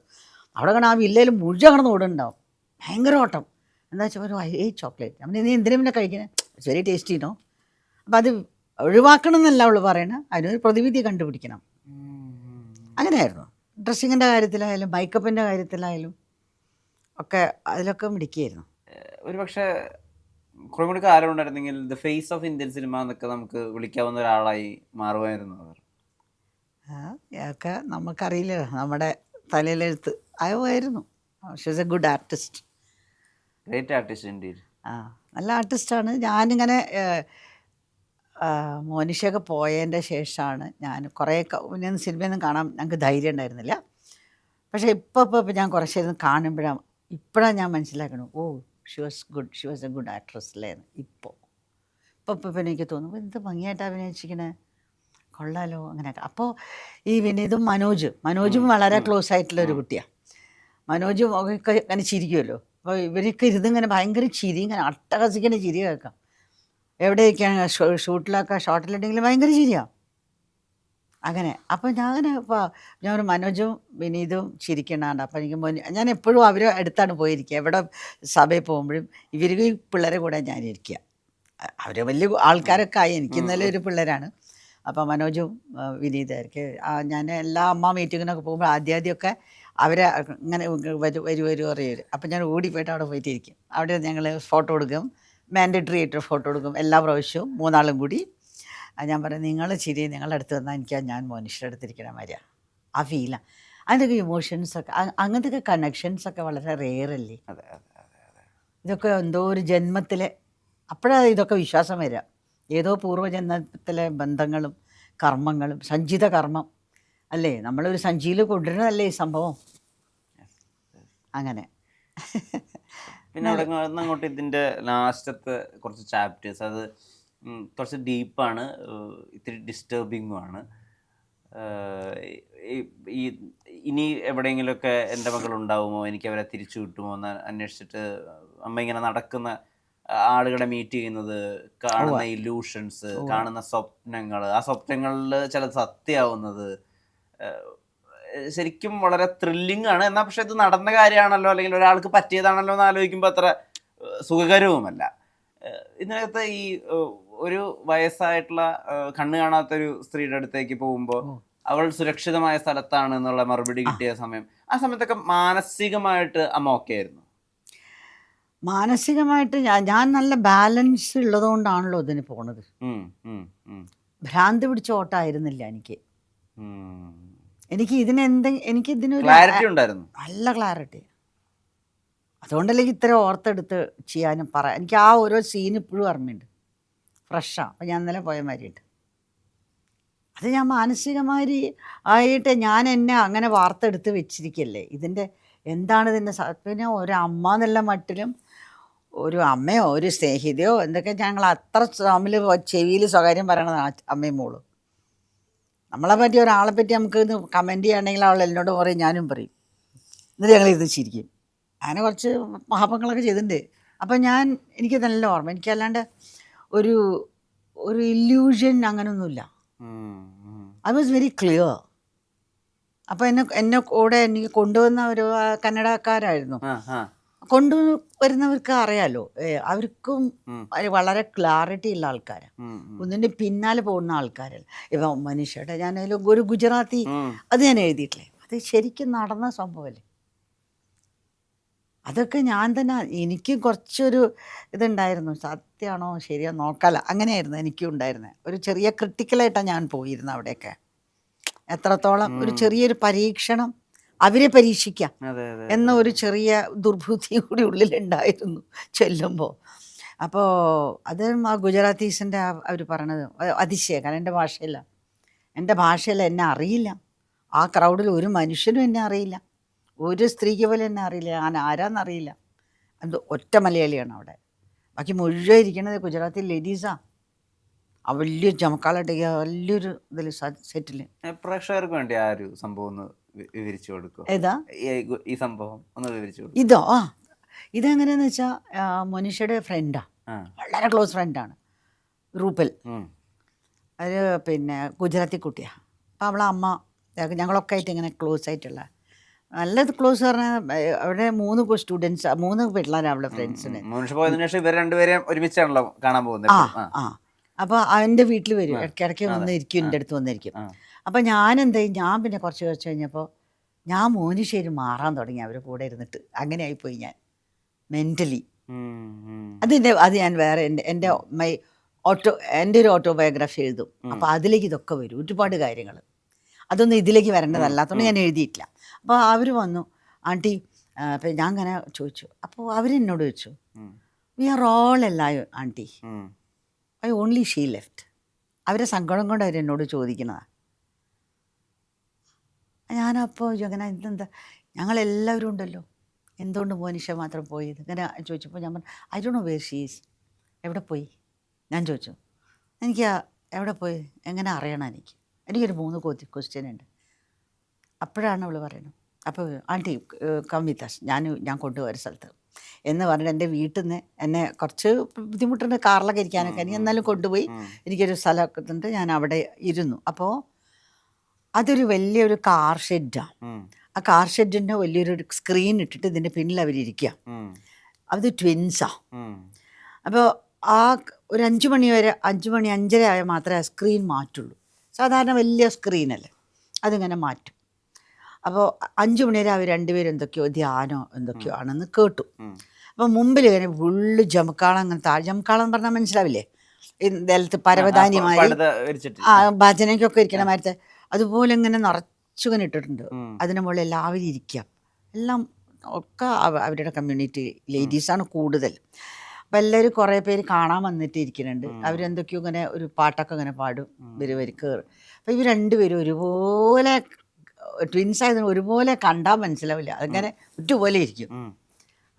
അവിടെ കാണാൻ ആ വില്ലയിൽ മുഴുവൻ കിടന്ന് ഓടുന്നുണ്ടാവും, ഭയങ്കര ഓട്ടം. എന്താ വെച്ചാൽ ഒരു 8 ചോക്ലേറ്റ്. നമ്മൾ നീ എന്തിനും പിന്നെ കഴിക്കുന്നത്, ഇറ്റ്സ് വെരി ടേസ്റ്റിനോ. അപ്പം അത് ഒഴിവാക്കണം എന്നല്ല അവൾ പറയണത്, അതിനൊരു പ്രതിവിധി കണ്ടുപിടിക്കണം. അങ്ങനെയായിരുന്നു. ഡ്രസ്സിങ്ങിൻ്റെ കാര്യത്തിലായാലും മേക്കപ്പിൻ്റെ കാര്യത്തിലായാലും ഒക്കെ അതിലൊക്കെ മിടിക്കുകയായിരുന്നു. ഒരു പക്ഷേ കുറേ കൂടി കാലം ഉണ്ടായിരുന്നെങ്കിൽ the face of Indian cinema എന്നൊക്കെ നമുക്ക് വിളിക്കാവുന്ന ഒരാളായി മാറുമായിരുന്നു. ഒക്കെ നമുക്കറിയില്ല, നമ്മുടെ തലയിലെഴുത്ത് ആയിരുന്നു. She is A good artist, great artist indeed. നല്ല ആർട്ടിസ്റ്റാണ്. ഞാനിങ്ങനെ മോനിഷയൊക്കെ പോയതിൻ്റെ ശേഷമാണ് ഞാൻ കുറേ ഞാൻ സിനിമയൊന്നും കാണാൻ ഞങ്ങൾക്ക് ധൈര്യം ഉണ്ടായിരുന്നില്ല. പക്ഷേ ഇപ്പോൾ ഞാൻ കുറച്ചേരുന്ന് കാണുമ്പോഴാണ് ഞാൻ മനസ്സിലാക്കണം, oh she was a good actress അല്ലേന്ന്. ഇപ്പോൾ എനിക്ക് തോന്നുന്നു എന്ത് ഭംഗിയായിട്ട് അഭിനയിച്ചിരിക്കണേ, കൊള്ളാലോ അങ്ങനെയൊക്കെ. അപ്പോൾ ഈ വിനീതും മനോജും വളരെ ക്ലോസ് ആയിട്ടുള്ളൊരു കുട്ടിയാണ്. മനോജും ഒക്കെ ഇങ്ങനെ ചിരിക്കുമല്ലോ. അപ്പോൾ ഇവരൊക്കെ ഇരുന്നിങ്ങനെ ഭയങ്കര ചിരി, ഇങ്ങനെ അട്ടഹസിക്കുന്ന ചിരി കേൾക്കാം. എവിടെയൊക്കെയാണ് ഷോട്ടിലുണ്ടെങ്കിലും ഭയങ്കര ചിരിയാണ് അങ്ങനെ. അപ്പോൾ ഞാൻ ഒരു മനോജും വിനീതും ചിരിക്കണാണ്ട്. അപ്പോൾ എനിക്ക് ഞാൻ എപ്പോഴും അവർ അടുത്താണ് പോയിരിക്കുക. എവിടെ സഭയിൽ പോകുമ്പോഴും ഇവർക്ക് ഈ പിള്ളേരെ കൂടെ ഞാനിരിക്കുക. അവർ വലിയ ആൾക്കാരൊക്കെ ആയി, എനിക്ക് ഇന്നലെ ഒരു പിള്ളേരാണ്. അപ്പോൾ മനോജും വിനീതായിരിക്കും. ഞാൻ എല്ലാ അമ്മ മീറ്റിങ്ങിനൊക്കെ പോകുമ്പോൾ ആദ്യമൊക്കെ അവരെ ഇങ്ങനെ വരൂ അറിയവർ. അപ്പം ഞാൻ ഓടിപ്പോയിട്ട് അവിടെ പോയിട്ടിരിക്കും. അവിടെ ഞങ്ങൾ ഫോട്ടോ എടുക്കും, മാൻഡേറ്ററി ആയിട്ട് ഫോട്ടോ എടുക്കും എല്ലാ പ്രാവശ്യവും 3 ആളും കൂടി. ഞാൻ പറയും നിങ്ങൾ ചിരി നിങ്ങളുടെ അടുത്ത് വന്നാൽ ഞാൻ മോനിഷയുടെ അടുത്തിരിക്കണ മാതിരിയാണ്, ആ ഫീലാണ്. അതിൻ്റെയൊക്കെ ഇമോഷൻസൊക്കെ അങ്ങനത്തെ കണക്ഷൻസൊക്കെ വളരെ റെയറല്ലേ. ഇതൊക്കെ എന്തോ ഒരു ജന്മത്തിലെ അപ്പോഴാണ് ഇതൊക്കെ വിശ്വാസം വരിക. ഏതോ പൂർവ്വജന്മത്തിലെ ബന്ധങ്ങളും കർമ്മങ്ങളും, സഞ്ചിത കർമ്മം അല്ലേ, നമ്മളൊരു സഞ്ചിയിൽ കൊണ്ടുവരുന്നതല്ലേ ഈ സംഭവം. അങ്ങനെ പിന്നെ അവിടെ അങ്ങോട്ട് ഇതിൻ്റെ ലാസ്റ്റത്തെ കുറച്ച് ചാപ്റ്റേഴ്സ് അത് കുറച്ച് ഡീപ്പാണ്, ഇത്തിരി ഡിസ്റ്റർബിങ്ങുമാണ്. ഈ ഇനി എവിടെയെങ്കിലുമൊക്കെ എൻ്റെ മക്കളുണ്ടാവുമോ, എനിക്ക് അവരെ തിരിച്ചു കിട്ടുമോ എന്ന് അന്വേഷിച്ചിട്ട് അമ്മ ഇങ്ങനെ നടക്കുന്ന ആളുകളെ മീറ്റ് ചെയ്യുന്നത്, കാണുന്ന ഇല്യൂഷൻസ്, കാണുന്ന സ്വപ്നങ്ങൾ, ആ സ്വപ്നങ്ങളിൽ ചിലത് സത്യമാവുന്നത്, ശരിക്കും വളരെ ത്രില്ലിംഗ് ആണ്. എന്നാൽ പക്ഷെ ഇത് നടന്ന കാര്യമാണല്ലോ അല്ലെങ്കിൽ ഒരാൾക്ക് പറ്റിയതാണല്ലോ എന്ന് ആലോചിക്കുമ്പോൾ അത്ര സുഖകരവുമല്ല. ഇതിനകത്ത് ഈ ഒരു വയസ്സായിട്ടുള്ള കണ്ണ് കാണാത്തൊരു സ്ത്രീയുടെ അടുത്തേക്ക് പോകുമ്പോൾ അവൾ സുരക്ഷിതമായ സ്ഥലത്താണ് എന്നുള്ള മറുപടി കിട്ടിയ സമയം, ആ സമയത്തൊക്കെ മാനസികമായിട്ട് അമ്മ ഓക്കെ ആയിരുന്നു? മാനസികമായിട്ട് ഞാൻ നല്ല ബാലൻസ് ഉള്ളതുകൊണ്ടാണല്ലോ ഇതിന് പോണത്. ഭ്രാന്ത് പിടിച്ച ഓട്ടമായിരുന്നില്ല എനിക്ക്. എനിക്ക് ഇതിനൊരു ക്ലാരിറ്റി ഉണ്ടായിരുന്നു, നല്ല ക്ലാരിറ്റി. അതുകൊണ്ടല്ലേ ഇത്ര ഓർത്തെടുത്ത് ചെയ്യാനും പറയാം. എനിക്ക് ആ ഓരോ സീൻ ഇപ്പോഴും ഓർമ്മയുണ്ട്, ഫ്രഷാണ്. അപ്പം ഞാൻ ഇന്നലെ പോയ മാതിരിയുണ്ട്. അത് ഞാൻ മാനസികമായി ആയിട്ട് ഞാൻ എന്നെ അങ്ങനെ വാർത്തെടുത്ത് വെച്ചിരിക്കല്ലേ. ഇതിൻ്റെ എന്താണ് ഇതിൻ്റെ പിന്നെ ഒരു അമ്മ എന്നുള്ള മട്ടിലും ഒരു അമ്മയോ ഒരു സ്നേഹിതയോ എന്തൊക്കെ ഞങ്ങൾ അത്ര തമ്മിൽ ചെവിയിൽ സ്വകാര്യം പറയണതാണ് അമ്മയും മോളും. നമ്മളെ പറ്റി ഒരാളെ പറ്റി നമുക്ക് ഇത് കമൻറ്റ് ചെയ്യണമെങ്കിൽ അവൾ എന്നോട് പറയും, ഞാനും പറയും. എന്നിട്ട് ഞങ്ങൾ ഇത് ചിരിക്കും. അങ്ങനെ കുറച്ച് മഹാപങ്ങളൊക്കെ ചെയ്തിട്ടുണ്ട്. അപ്പം എനിക്ക് നല്ല ഓർമ്മ. എനിക്കല്ലാണ്ട് ഒരു ഒരു ഇല്യൂഷൻ അങ്ങനെയൊന്നുമില്ല. I was very clear. അപ്പോൾ എന്നെ കൂടെ എനിക്ക് കൊണ്ടുവന്ന ഒരു കന്നഡക്കാരായിരുന്നു. കൊണ്ടുവരുന്നവർക്ക് അറിയാലോ, അവർക്കും വളരെ ക്ലാരിറ്റി ഉള്ള ആൾക്കാരാണ്. ഒന്നിൻ്റെ പിന്നാലെ പോകുന്ന ആൾക്കാരല്ല. ഇപ്പം മനീഷയുടെ ഞാൻ ഒരു ഗുജറാത്തി അത് ഞാൻ എഴുതിയിട്ടില്ലേ, അത് ശരിക്കും നടന്ന സംഭവമല്ലേ. അതൊക്കെ ഞാൻ തന്നെ, എനിക്കും കുറച്ചൊരു ഇതുണ്ടായിരുന്നു, സത്യമാണോ ശരിയാണോ നോക്കാല, അങ്ങനെയായിരുന്നു എനിക്കും ഉണ്ടായിരുന്നത്. ഒരു ചെറിയ ക്രിട്ടിക്കലായിട്ടാണ് ഞാൻ പോയിരുന്നത് അവിടെയൊക്കെ. എത്രത്തോളം ഒരു ചെറിയൊരു പരീക്ഷണം, അവരെ പരീക്ഷിക്കാം എന്ന ഒരു ചെറിയ ദുർബുദ്ധി കൂടി ഉള്ളിലുണ്ടായിരുന്നു ചെല്ലുമ്പോൾ. അപ്പോൾ അത് ആ ഗുജറാത്തീസിൻ്റെ അവർ പറയണത് അതിശയം. കാരണം എൻ്റെ ഭാഷയിൽ എന്നെ അറിയില്ല. ആ ക്രൗഡിൽ ഒരു മനുഷ്യനും എന്നെ അറിയില്ല, ഒരു സ്ത്രീക്ക് പോലും എന്നെ അറിയില്ല, ഞാൻ ആരാന്നറിയില്ല. അത് ഒറ്റ മലയാളിയാണ് അവിടെ. ബാക്കി മുഴുവൻ ഇരിക്കുന്നത് ഗുജറാത്തി ലേഡീസാണ്. ആ വലിയൊരു ജമക്കാലായിട്ട് വലിയൊരു ഇതിൽ സെറ്റിൽ. പ്രേക്ഷകർക്ക് വേണ്ടി ആ ഒരു സംഭവം ഒന്ന് വിവരിച്ചു കൊടുക്കും. ഏതാ ഈ സംഭവം ഒന്ന് വിവരിച്ചു കൊടുക്കും. ഇതോ? ഇതെങ്ങനെയാന്ന് വെച്ചാൽ മനീഷയുടെ ഫ്രണ്ടാണ്, വളരെ ക്ലോസ് ഫ്രണ്ടാണ് റൂപ്പൽ. അത് പിന്നെ ഗുജറാത്തി കുട്ടിയാണ്. അപ്പം അവളെ അമ്മ ഞങ്ങളൊക്കെ ആയിട്ട് ഇങ്ങനെ ക്ലോസ് ആയിട്ടുള്ള നല്ല ക്ലോസ് പറഞ്ഞാൽ അവിടെ 3 സ്റ്റുഡൻസ്, 3 പിള്ളേരാണ് അവളുടെ ഫ്രണ്ട്സിന്. ഇവർ രണ്ടുപേരെയും ഒരുമിച്ചാണല്ലോ കാണാൻ പോകുന്നത്. അപ്പോൾ എൻ്റെ വീട്ടിൽ വരും, ഇടയ്ക്കിടയ്ക്ക് വന്നിരിക്കും, എൻ്റെ അടുത്ത് വന്നിരിക്കും. അപ്പം ഞാൻ ഞാൻ പിന്നെ കുറച്ച് കഴിഞ്ഞപ്പോൾ ഞാൻ മോനിശ്ശേരി മാറാൻ തുടങ്ങി അവരുടെ കൂടെ ഇരുന്നിട്ട്. അങ്ങനെ ആയിപ്പോയി ഞാൻ മെൻ്റലി. അത് ഞാൻ വേറെ എൻ്റെ ഒരു ഓട്ടോബയോഗ്രഫി എഴുതും. അപ്പോൾ അതിലേക്ക് ഇതൊക്കെ വരും, ഒരുപാട് കാര്യങ്ങൾ. അതൊന്നും ഇതിലേക്ക് വരേണ്ടതല്ലാത്തതുകൊണ്ട് ഞാൻ എഴുതിയിട്ടില്ല. അപ്പോൾ അവർ വന്നു, ആൻറ്റി അപ്പം ഞാൻ അങ്ങനെ ചോദിച്ചു. അപ്പോൾ അവരെന്നോട് ചോദിച്ചു, we are all alive aunty, I only she left. അവരെ സങ്കടം കൊണ്ട് അവരെന്നോട് ചോദിക്കുന്നതാണ്. ഞാനപ്പോൾ അങ്ങനെ ഇതെന്താ, ഞങ്ങളെല്ലാവരും ഉണ്ടല്ലോ, എന്തുകൊണ്ട് മോനിഷ മാത്രം പോയത് ഇങ്ങനെ ചോദിച്ചപ്പോൾ ഞാൻ പറഞ്ഞു, I don't know where she is. എവിടെ പോയി ഞാൻ ചോദിച്ചു. എനിക്ക് എവിടെ പോയി എങ്ങനെ അറിയണം, എനിക്കൊരു 3 ക്വസ്റ്റ്യൻ ഉണ്ട്. അപ്പോഴാണ് അവൾ പറയുന്നത്, അപ്പോൾ ആൻറ്റി കം വിത്ത് അസ്, ഞാൻ കൊണ്ടുപോയ ഒരു സ്ഥലത്ത് എന്ന് പറഞ്ഞിട്ട് എൻ്റെ വീട്ടിൽ നിന്ന് എന്നെ കുറച്ച് ബുദ്ധിമുട്ടുണ്ട് കാറിലൊക്കെ ഇരിക്കാനൊക്കെ. എനിക്ക് എന്നാലും കൊണ്ടുപോയി എനിക്കൊരു സ്ഥലമൊക്കെ ഉണ്ട്, ഞാൻ അവിടെ ഇരുന്നു. അപ്പോൾ അതൊരു വലിയൊരു കാർ ഷെഡാണ്. ആ കാർ ഷെഡിൻ്റെ വലിയൊരു സ്ക്രീൻ ഇട്ടിട്ട് ഇതിൻ്റെ പിന്നിൽ അവരിയ്ക്കുക. അത് ട്വിൻസാണ്. അപ്പോൾ ആ ഒരു 5 മണി വരെ, 5 മണി 5:30 ആയാൽ മാത്രമേ ആ സ്ക്രീൻ മാറ്റുള്ളൂ. സാധാരണ വലിയ സ്ക്രീനല്ലേ, അതിങ്ങനെ മാറ്റും. അപ്പോൾ 5 മണി വരെ അവർ രണ്ടുപേരും എന്തൊക്കെയോ ധ്യാനോ എന്തൊക്കെയോ ആണെന്ന് കേട്ടു. അപ്പോൾ മുമ്പിൽ ഇങ്ങനെ ഫുള്ള് ജമക്കാളം, അങ്ങനെ ജമക്കാളം എന്ന് പറഞ്ഞാൽ മനസ്സിലാവില്ലേ, നിലത്ത് പരവതാനിമാരി ഭജനയ്ക്കൊക്കെ ഇരിക്കണ മാരത്തെ അതുപോലെ ഇങ്ങനെ നിറച്ചിങ്ങനെ ഇട്ടിട്ടുണ്ട്. അതിന് മുകളിൽ എല്ലാവരും ഇരിക്കുക, എല്ലാം ഒക്കെ അവരുടെ കമ്മ്യൂണിറ്റി ലേഡീസാണ് കൂടുതൽ. അപ്പം എല്ലാവരും കുറേ പേര് കാണാൻ വന്നിട്ട് ഇരിക്കുന്നുണ്ട്. അവരെന്തൊക്കെയോ ഇങ്ങനെ ഒരു പാട്ടൊക്കെ ഇങ്ങനെ പാടും, ഇവർ കയറും. അപ്പോൾ ഇവർ രണ്ടുപേരും ഒരുപോലെ ട്വിൻസ് ആയതിന് ഒരുപോലെ കണ്ടാൽ മനസ്സിലാവില്ല, അതിങ്ങനെ ഒറ്റുപോലെ ഇരിക്കും.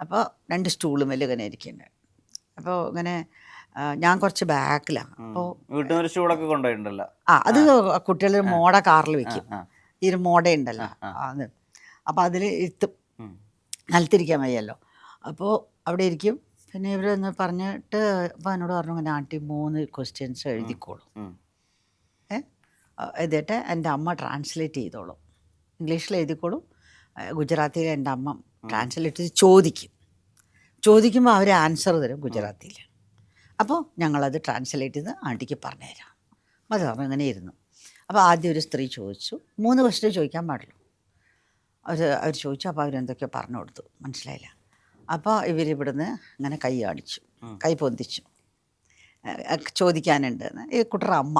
അപ്പോൾ 2 സ്റ്റൂളും വലിയ ഇങ്ങനെ ഇരിക്കുന്നുണ്ട്. അപ്പോൾ ഇങ്ങനെ ഞാൻ കുറച്ച് ബാക്കിലാണ്. അപ്പോൾ സ്റ്റൂളൊക്കെ കൊണ്ടുപോയിട്ടുണ്ടല്ലോ. അത് കുട്ടികൾ മോഡ കാറിൽ വെക്കും, ഈ ഒരു മോഡ ഉണ്ടല്ലോ അത്. അപ്പോൾ അതിൽ ഇരുത്തും, നിലത്തിരിക്കാൻ വയ്യല്ലോ. അപ്പോൾ അവിടെ ഇരിക്കും. പിന്നെ ഇവരൊന്ന് പറഞ്ഞിട്ട് അപ്പോൾ എന്നോട് പറഞ്ഞു, ഇങ്ങനെ ആൻറ്റി 3 ക്വസ്റ്റ്യൻസ് എഴുതിക്കോളും, എന്നിട്ട് എൻ്റെ അമ്മ ട്രാൻസ്ലേറ്റ് ചെയ്തോളും. ഇംഗ്ലീഷിൽ എഴുതിക്കോളും, ഗുജറാത്തിയിൽ എൻ്റെ അമ്മ ട്രാൻസ്ലേറ്റ് ചോദിക്കുമ്പോൾ അവർ ആൻസർ തരും ഗുജറാത്തിയിൽ. അപ്പോൾ ഞങ്ങളത് ട്രാൻസ്ലേറ്റ് ചെയ്ത് ആൻറ്റിക്ക് പറഞ്ഞുതരാം. അത് പറഞ്ഞു അങ്ങനെ ഇരുന്നു. അപ്പോൾ ആദ്യം ഒരു സ്ത്രീ ചോദിച്ചു, 3 ക്വസ്റ്റ്യൻ ചോദിക്കാൻ പാടുള്ളൂ. അവർ ചോദിച്ചു. അപ്പോൾ അവരെന്തൊക്കെയോ പറഞ്ഞു കൊടുത്തു, മനസ്സിലായില്ല. അപ്പോൾ ഇവരിവിടുന്ന് ഇങ്ങനെ കൈ കാണിച്ചു, കൈ പൊന്തിച്ചു, ചോദിക്കാനുണ്ട് ഈ കുട്ടറ അമ്മ.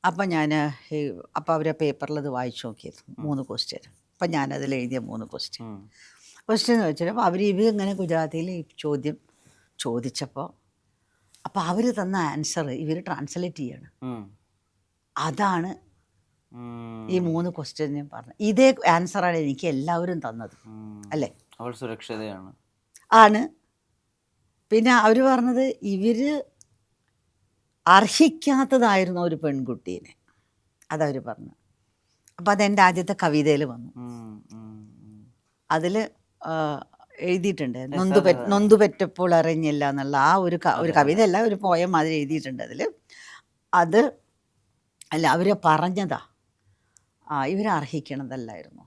അപ്പം ഞാൻ അപ്പോൾ അവരെ പേപ്പറിൽ അത് വായിച്ചു നോക്കിയത് 3 ക്വസ്റ്റ്യൻ. അപ്പം ഞാനതിൽ എഴുതിയ 3 ക്വസ്റ്റ്യൻ എന്ന് വെച്ചാൽ അവർ ഇങ്ങനെ ഗുജറാത്തിയിൽ ഈ ചോദ്യം ചോദിച്ചപ്പോൾ അപ്പോൾ അവർ തന്ന ആൻസർ ഇവർ ട്രാൻസ്ലേറ്റ് ചെയ്യാണ്. അതാണ് ഈ 3 ക്വസ്റ്റ്യൻ ഞാൻ പറഞ്ഞത്. ഇതേ ആൻസറാണ് എനിക്ക് എല്ലാവരും തന്നത്, അല്ലേ? അവൾ സുരക്ഷിതയാണ് ആണ്. പിന്നെ അവർ പറഞ്ഞത് ഇവർ അർഹിക്കാത്തതായിരുന്നു ഒരു പെൺകുട്ടീനെ, അതവർ പറഞ്ഞു. അപ്പം അതെൻ്റെ ആദ്യത്തെ കവിതയിൽ വന്നു. അതിൽ എഴുതിയിട്ടുണ്ട്, നൊന്തുപെറ്റപ്പോൾ അറിഞ്ഞില്ല എന്നുള്ള ആ ഒരു കവിതയല്ല, ഒരു പോയം മാതിരി എഴുതിയിട്ടുണ്ട് അതിൽ. അത് അല്ല, അവർ പറഞ്ഞതാ, ഇവരെ അർഹിക്കണതല്ലായിരുന്നു.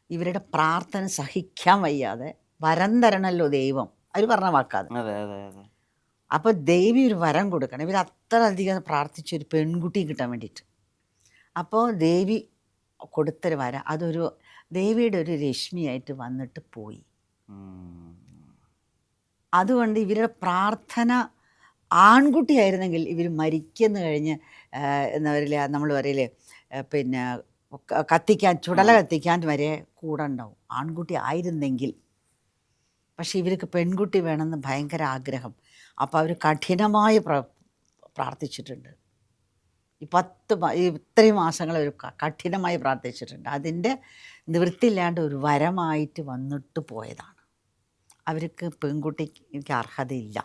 ഇവരുടെ പ്രാർത്ഥന സഹിക്കാൻ വയ്യാതെ വരം തരണമല്ലോ ദൈവം, അവർ പറഞ്ഞ വാക്കാതെ. അപ്പോൾ ദേവി ഒരു വരം കൊടുക്കണം. ഇവർ അത്ര അധികം പ്രാർത്ഥിച്ചൊരു പെൺകുട്ടിയെ കിട്ടാൻ വേണ്ടിയിട്ട്. അപ്പോൾ ദേവി കൊടുത്തൊരു വരം, അതൊരു ദേവിയുടെ ഒരു രശ്മിയായിട്ട് വന്നിട്ട് പോയി. അതുകൊണ്ട് ഇവരുടെ പ്രാർത്ഥന ആൺകുട്ടിയായിരുന്നെങ്കിൽ ഇവർ മരിക്കുന്നു കഴിഞ്ഞ് എന്താ പറയില്ല, നമ്മൾ പറയില്ലേ, പിന്നെ ചുടല കത്തിക്കാൻ വരെ കൂടെ ഉണ്ടാവും, ആൺകുട്ടി ആയിരുന്നെങ്കിൽ. പക്ഷെ ഇവർക്ക് പെൺകുട്ടി വേണമെന്ന് ഭയങ്കര ആഗ്രഹം. അപ്പോൾ അവർ കഠിനമായി പ്രാർത്ഥിച്ചിട്ടുണ്ട്. ഇത്രയും മാസങ്ങൾ അവർ കഠിനമായി പ്രാർത്ഥിച്ചിട്ടുണ്ട്. അതിൻ്റെ നിവൃത്തിയില്ലാണ്ട് ഒരു വരമായിട്ട് വന്നിട്ട് പോയതാണ്. അവർക്ക് പെൺകുട്ടിക്ക് അർഹതയില്ല.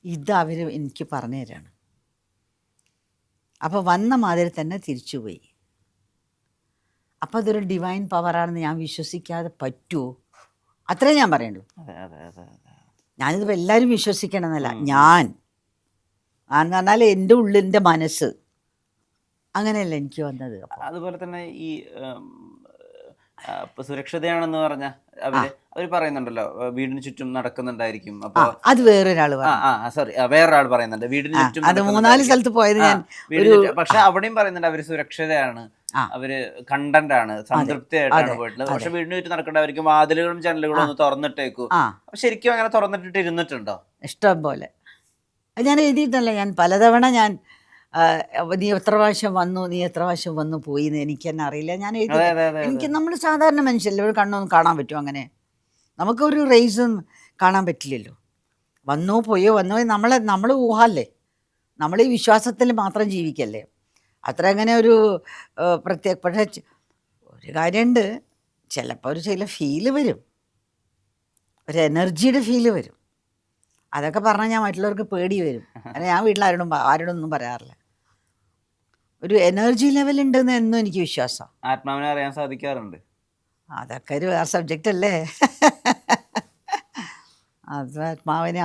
ഇത് അവർ എനിക്ക് പറഞ്ഞു തരാണ്. അപ്പോൾ വന്ന മാതിരി തന്നെ തിരിച്ചുപോയി. അപ്പോൾ അതൊരു ഡിവൈൻ പവറാണെന്ന് ഞാൻ വിശ്വസിക്കാതെ പറ്റുമോ? അത്രേ ഞാൻ പറയുള്ളൂ. ഞാനിതിപ്പോൾ എല്ലാവരും വിശ്വസിക്കണമെന്നല്ല, ഞാൻ എന്ന് പറഞ്ഞാൽ എൻ്റെ ഉള്ളിൻ്റെ മനസ്സ് അങ്ങനെയല്ല എനിക്ക് വന്നത്. അതുപോലെ തന്നെ ഈ സുരക്ഷിതയാണെന്ന് പറഞ്ഞ അവര് പറയുന്നുണ്ടല്ലോ, വീടിന് ചുറ്റും നടക്കുന്നുണ്ടായിരിക്കും. അപ്പൊ അത് വേറൊരാൾ വേറൊരാൾ പറയുന്നുണ്ട് വീടിന് ചുറ്റും, അത് 3-4 സ്ഥലത്ത് പോയത് ഞാൻ. പക്ഷെ അവിടെയും പറയുന്നുണ്ട് അവര് സുരക്ഷിതയാണ്, അവര് കണ്ടന്റ് ആണ്, സംതൃപ്തിയായിട്ടാണ് പോയിട്ടുള്ളത്. പക്ഷെ വീടിന് ചുറ്റും നടക്കേണ്ടവർക്ക് വാതിലുകളും ജനലുകളും ഒന്ന് തുറന്നിട്ടേക്കൂ. ശരിക്കും അങ്ങനെ തുറന്നിട്ടിട്ട് ഇരുന്നിട്ടുണ്ടോ? ഇഷ്ടം പോലെ ഞാൻ എഴുതിയിട്ടല്ല. ഞാൻ പലതവണ നീ എത്ര പ്രാവശ്യം വന്നു പോയി എന്ന് എനിക്ക് തന്നെ അറിയില്ല. ഞാൻ എഴുതി. എനിക്ക് നമ്മൾ സാധാരണ മനുഷ്യല്ലേ, ഒരു കണ്ണൊന്നും കാണാൻ പറ്റുമോ? അങ്ങനെ നമുക്കൊരു റേസും കാണാൻ പറ്റില്ലല്ലോ. വന്നോ പോയോ നമ്മൾ ഊഹല്ലേ, നമ്മൾ ഈ വിശ്വാസത്തിൽ മാത്രം ജീവിക്കല്ലേ. അത്ര അങ്ങനെ ഒരു പക്ഷേ ഒരു കാര്യമുണ്ട്, ചിലപ്പോൾ ചില ഫീല് വരും, ഒരു എനർജിയുടെ ഫീല് വരും. അതൊക്കെ പറഞ്ഞാൽ ഞാൻ മറ്റുള്ളവർക്ക് പേടി വരും. കാരണം ഞാൻ വീട്ടിൽ ആരോടൊന്നും പറയാറില്ല. ഒരു എനർജി ലെവൽ ഉണ്ടെന്ന് എന്നും എനിക്ക് വിശ്വാസം. ആത്മാവിനെ അറിയാൻ സാധിക്കാറുണ്ട്. അതൊക്കെ ഒരു വേറെ സബ്ജക്റ്റ് അല്ലേ. അത്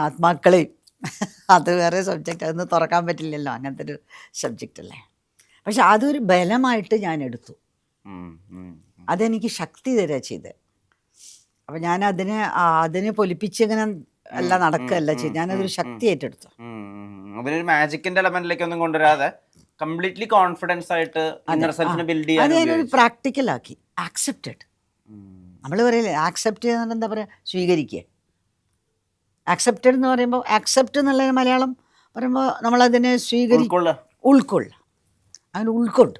ആത്മാക്കളെയും അത് വേറെ സബ്ജക്റ്റ്, അതൊന്നും തുറക്കാൻ പറ്റില്ലല്ലോ, അങ്ങനത്തെ ഒരു സബ്ജക്റ്റ് അല്ലേ. പക്ഷെ അതൊരു ബലമായിട്ട് ഞാൻ എടുത്തു. അതെനിക്ക് ശക്തി തരാ ചെയ്ത്. അപ്പം ഞാൻ അതിനെ പൊലിപ്പിച്ചിങ്ങനെ അല്ല നടക്കുകയല്ല ചെയ്ത്, ഞാനതൊരു ശക്തി ഏറ്റെടുത്തു. അതിനൊരു മാജിക്കിന്റെ എലമെന്റിലേക്കൊന്നും കൊണ്ടുവരാതെ കംപ്ലീറ്റ്ലി കോൺഫിഡൻസ് ആയിട്ട് ബിൽഡ് ചെയ്യാൻ അത് ഞാനൊരു പ്രാക്ടിക്കലാക്കി. ആക്സെപ്റ്റഡ്, നമ്മൾ പറയില്ലേ ആക്സെപ്റ്റ് ചെയ്യുന്നത്, എന്താ പറയുക, സ്വീകരിക്കുക. ആക്സെപ്റ്റഡ് എന്ന് പറയുമ്പോൾ, ആക്സെപ്റ്റ് എന്നുള്ള മലയാളം പറയുമ്പോൾ നമ്മളതിനെ ഉൾക്കൊള്ളുക, അങ്ങനെ ഉൾക്കൊണ്ട്.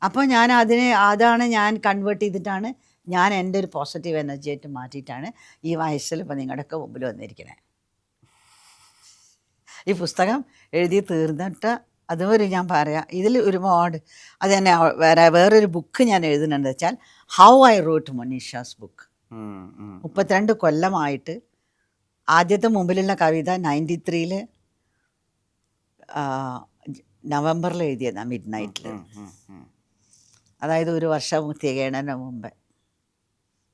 അപ്പോൾ അതാണ് ഞാൻ കൺവേർട്ട് ചെയ്തിട്ടാണ് ഞാൻ എൻ്റെ ഒരു പോസിറ്റീവ് എനർജി ആയിട്ട് മാറ്റിയിട്ടാണ് ഈ വയസ്സിൽ ഇപ്പോൾ നിങ്ങളുടെയൊക്കെ മുമ്പിൽ വന്നിരിക്കുന്നത്. ഈ പുസ്തകം എഴുതി തീർന്നിട്ട് അതുവരെ ഞാൻ പറയാം, ഇതിൽ ഒരുപാട് അത് തന്നെ. വേറൊരു ബുക്ക് ഞാൻ എഴുതുന്നുണ്ട് വെച്ചാൽ ഹൗ ഐ റോട്ട് മനീഷാസ് ബുക്ക്. 32 കൊല്ലമായിട്ട് ആദ്യത്തെ മുമ്പിലുള്ള കവിത 93 നവംബറിൽ എഴുതിയതാണ്, മിഡ് നൈറ്റിൽ. അതായത് ഒരു വർഷം തികയണതിന് മുമ്പേ.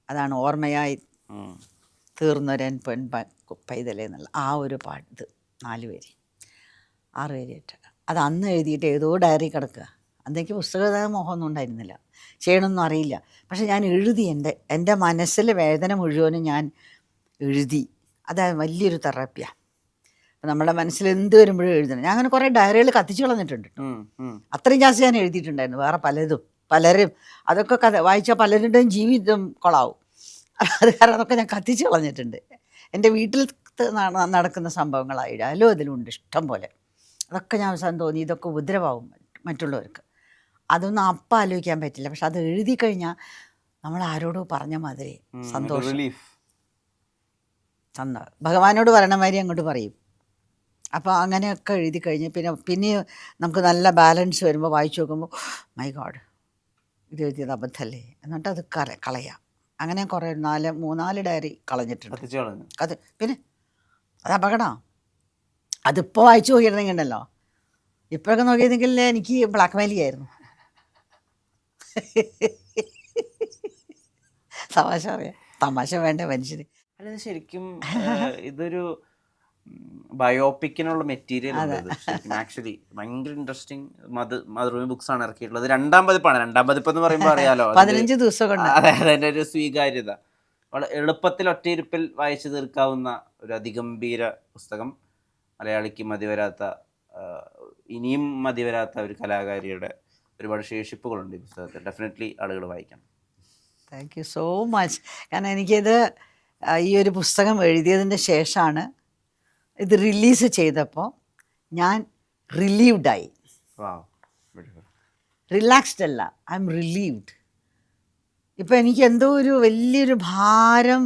അതാണ് ഓർമ്മയായി തീർന്നൊരൻ പൈതലേ എന്നുള്ള ആ ഒരു പാട്ട്. 4 വരി 6 വരി ഇട്ട് അത് അന്ന് എഴുതിയിട്ട് ഏതോ ഡയറി കിടക്കുക. അന്നെനിക്ക് പുസ്തക മോഹമൊന്നും ഉണ്ടായിരുന്നില്ല, ചെയ്യണമെന്നും അറിയില്ല. പക്ഷെ ഞാൻ എഴുതി, എൻ്റെ മനസ്സിലെ വേദന മുഴുവനും ഞാൻ എഴുതി. അത് വലിയൊരു തെറാപ്പിയാണ്. അപ്പം നമ്മുടെ മനസ്സിൽ എന്ത് വരുമ്പോഴും എഴുതണം. ഞാൻ അങ്ങനെ കുറേ ഡയറികൾ കത്തിച്ച് കളഞ്ഞിട്ടുണ്ട്. അത്രയും ജാസ്തി ഞാൻ എഴുതിയിട്ടുണ്ടായിരുന്നു, വേറെ പലരും അതൊക്കെ വായിച്ചാൽ പലരുടെയും ജീവിതം കൊളാവും. അത് കാരണം അതൊക്കെ ഞാൻ കത്തിച്ച് കളഞ്ഞിട്ടുണ്ട്. എൻ്റെ വീട്ടിൽ നടക്കുന്ന സംഭവങ്ങളായാലും അതിലുണ്ട് ഇഷ്ടം പോലെ. അതൊക്കെ ഞാൻ അവസാനം തോന്നി ഇതൊക്കെ ഉപദ്രവമാവും മറ്റുള്ളവർക്ക്. അതൊന്നും അപ്പം ആലോചിക്കാൻ പറ്റില്ല. പക്ഷെ അത് എഴുതി കഴിഞ്ഞാൽ നമ്മൾ ആരോടോ പറഞ്ഞ മാതിരി സന്തോഷം, ഭഗവാനോട് പറയണ മാതിരി അങ്ങോട്ട് പറയും. അപ്പോൾ അങ്ങനെയൊക്കെ എഴുതി കഴിഞ്ഞ് പിന്നെ നമുക്ക് നല്ല ബാലൻസ് വരുമ്പോൾ വായിച്ചു നോക്കുമ്പോൾ മൈ ഗോഡ്, ഇത് എഴുതിയത് അബദ്ധമല്ലേ എന്നിട്ട് അത് കളയാം. അങ്ങനെ കുറേ 3-4 ഡയറി കളഞ്ഞിട്ടുണ്ട്. അത് പിന്നെ അത് അപകടമാണ്. അതിപ്പോൾ വായിച്ചു നോക്കിയിരുന്നെങ്കിൽ ഉണ്ടല്ലോ, ഇപ്പോഴൊക്കെ നോക്കിയിരുന്നെങ്കിൽ എനിക്ക് ബ്ലാക്ക് മെയിൽ ചെയ്യായിരുന്നു. തമാശ പറയാം, തമാശ വേണ്ട മനുഷ്യന്. അല്ല ശരിക്കും ഇതൊരു ബയോപിക്കിനുള്ള മെറ്റീരിയൽ ആക്ച്വലി ഭയങ്കര ഇൻട്രസ്റ്റിംഗ്. മധുരമി ബുക്സ് ആണ് ഇറക്കിയിട്ടുള്ളത്. 2ാം പതിപ്പാണ്. 2ാം പതിപ്പ് എന്ന് പറയുമ്പോൾ അറിയാലോ, 15 ദിവസം കൊണ്ട്. അതെ, അതിൻ്റെ ഒരു സ്വീകാര്യത വളരെ എളുപ്പത്തിൽ ഒറ്റയിരുപ്പിൽ വായിച്ചു തീർക്കാവുന്ന ഒരു അതിഗംഭീര പുസ്തകം. മലയാളിക്ക് മതിവരാത്ത, ഇനിയും മതിവരാത്ത ഒരു കലാകാരിയുടെ ഒരുപാട് ശേഷിപ്പുകളുണ്ട് ഈ പുസ്തകത്തിൽ. ഡെഫിനറ്റ്ലി ആളുകൾ വായിക്കണം. Thank you so much. കാരണം എനിക്കിത് ഈ ഒരു പുസ്തകം എഴുതിയതിൻ്റെ ശേഷമാണ് ഇത് റിലീസ് ചെയ്തപ്പോൾ ഞാൻ റിലീവ്ഡായി. റിലാക്സ്ഡ് അല്ല, ഐ എം റിലീവ്ഡ്. ഇപ്പം എനിക്ക് എന്തോ ഒരു വലിയൊരു ഭാരം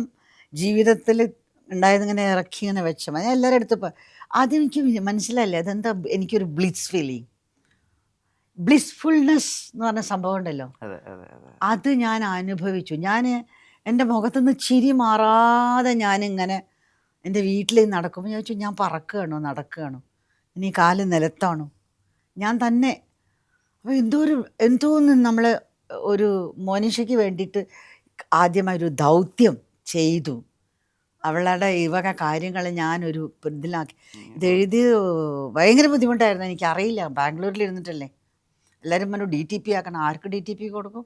ജീവിതത്തിൽ ഉണ്ടായതിങ്ങനെ ഇറക്കി ഇങ്ങനെ വെച്ച ഞാൻ എല്ലാവരുടെ അടുത്ത് അതെനിക്ക് മനസ്സിലായില്ലേ, അതെന്താ എനിക്കൊരു ബ്ലിസ് ഫീലിംഗ്, ബ്ലിസ്ഫുൾനെസ് എന്ന് പറഞ്ഞ സംഭവം ഉണ്ടല്ലോ, അത് ഞാൻ അനുഭവിച്ചു. ഞാൻ എൻ്റെ മുഖത്തുനിന്ന് ചിരി മാറാതെ ഞാനിങ്ങനെ എൻ്റെ വീട്ടിൽ നടക്കുമ്പോൾ ഞാൻ ചോദിച്ചു, ഞാൻ പറക്കുകയാണോ നടക്കുകയാണോ, ഇനി കാല് നിലത്താണോ, ഞാൻ തന്നെ. അപ്പോൾ എന്തോന്ന് നമ്മൾ ഒരു മോനിഷയ്ക്ക് വേണ്ടിയിട്ട് ആദ്യമായൊരു ദൗത്യം ചെയ്തു. അവളുടെ ഇവക കാര്യങ്ങൾ ഞാനൊരു ഇതിലാക്കി. ഇതെഴുതി ഭയങ്കര ബുദ്ധിമുട്ടായിരുന്നു. എനിക്കറിയില്ല, ബാംഗ്ലൂരിൽ ഇരുന്നിട്ടല്ലേ. എല്ലാവരും പറഞ്ഞു DTP ആക്കണം. ആർക്ക് DTP കൊടുക്കും?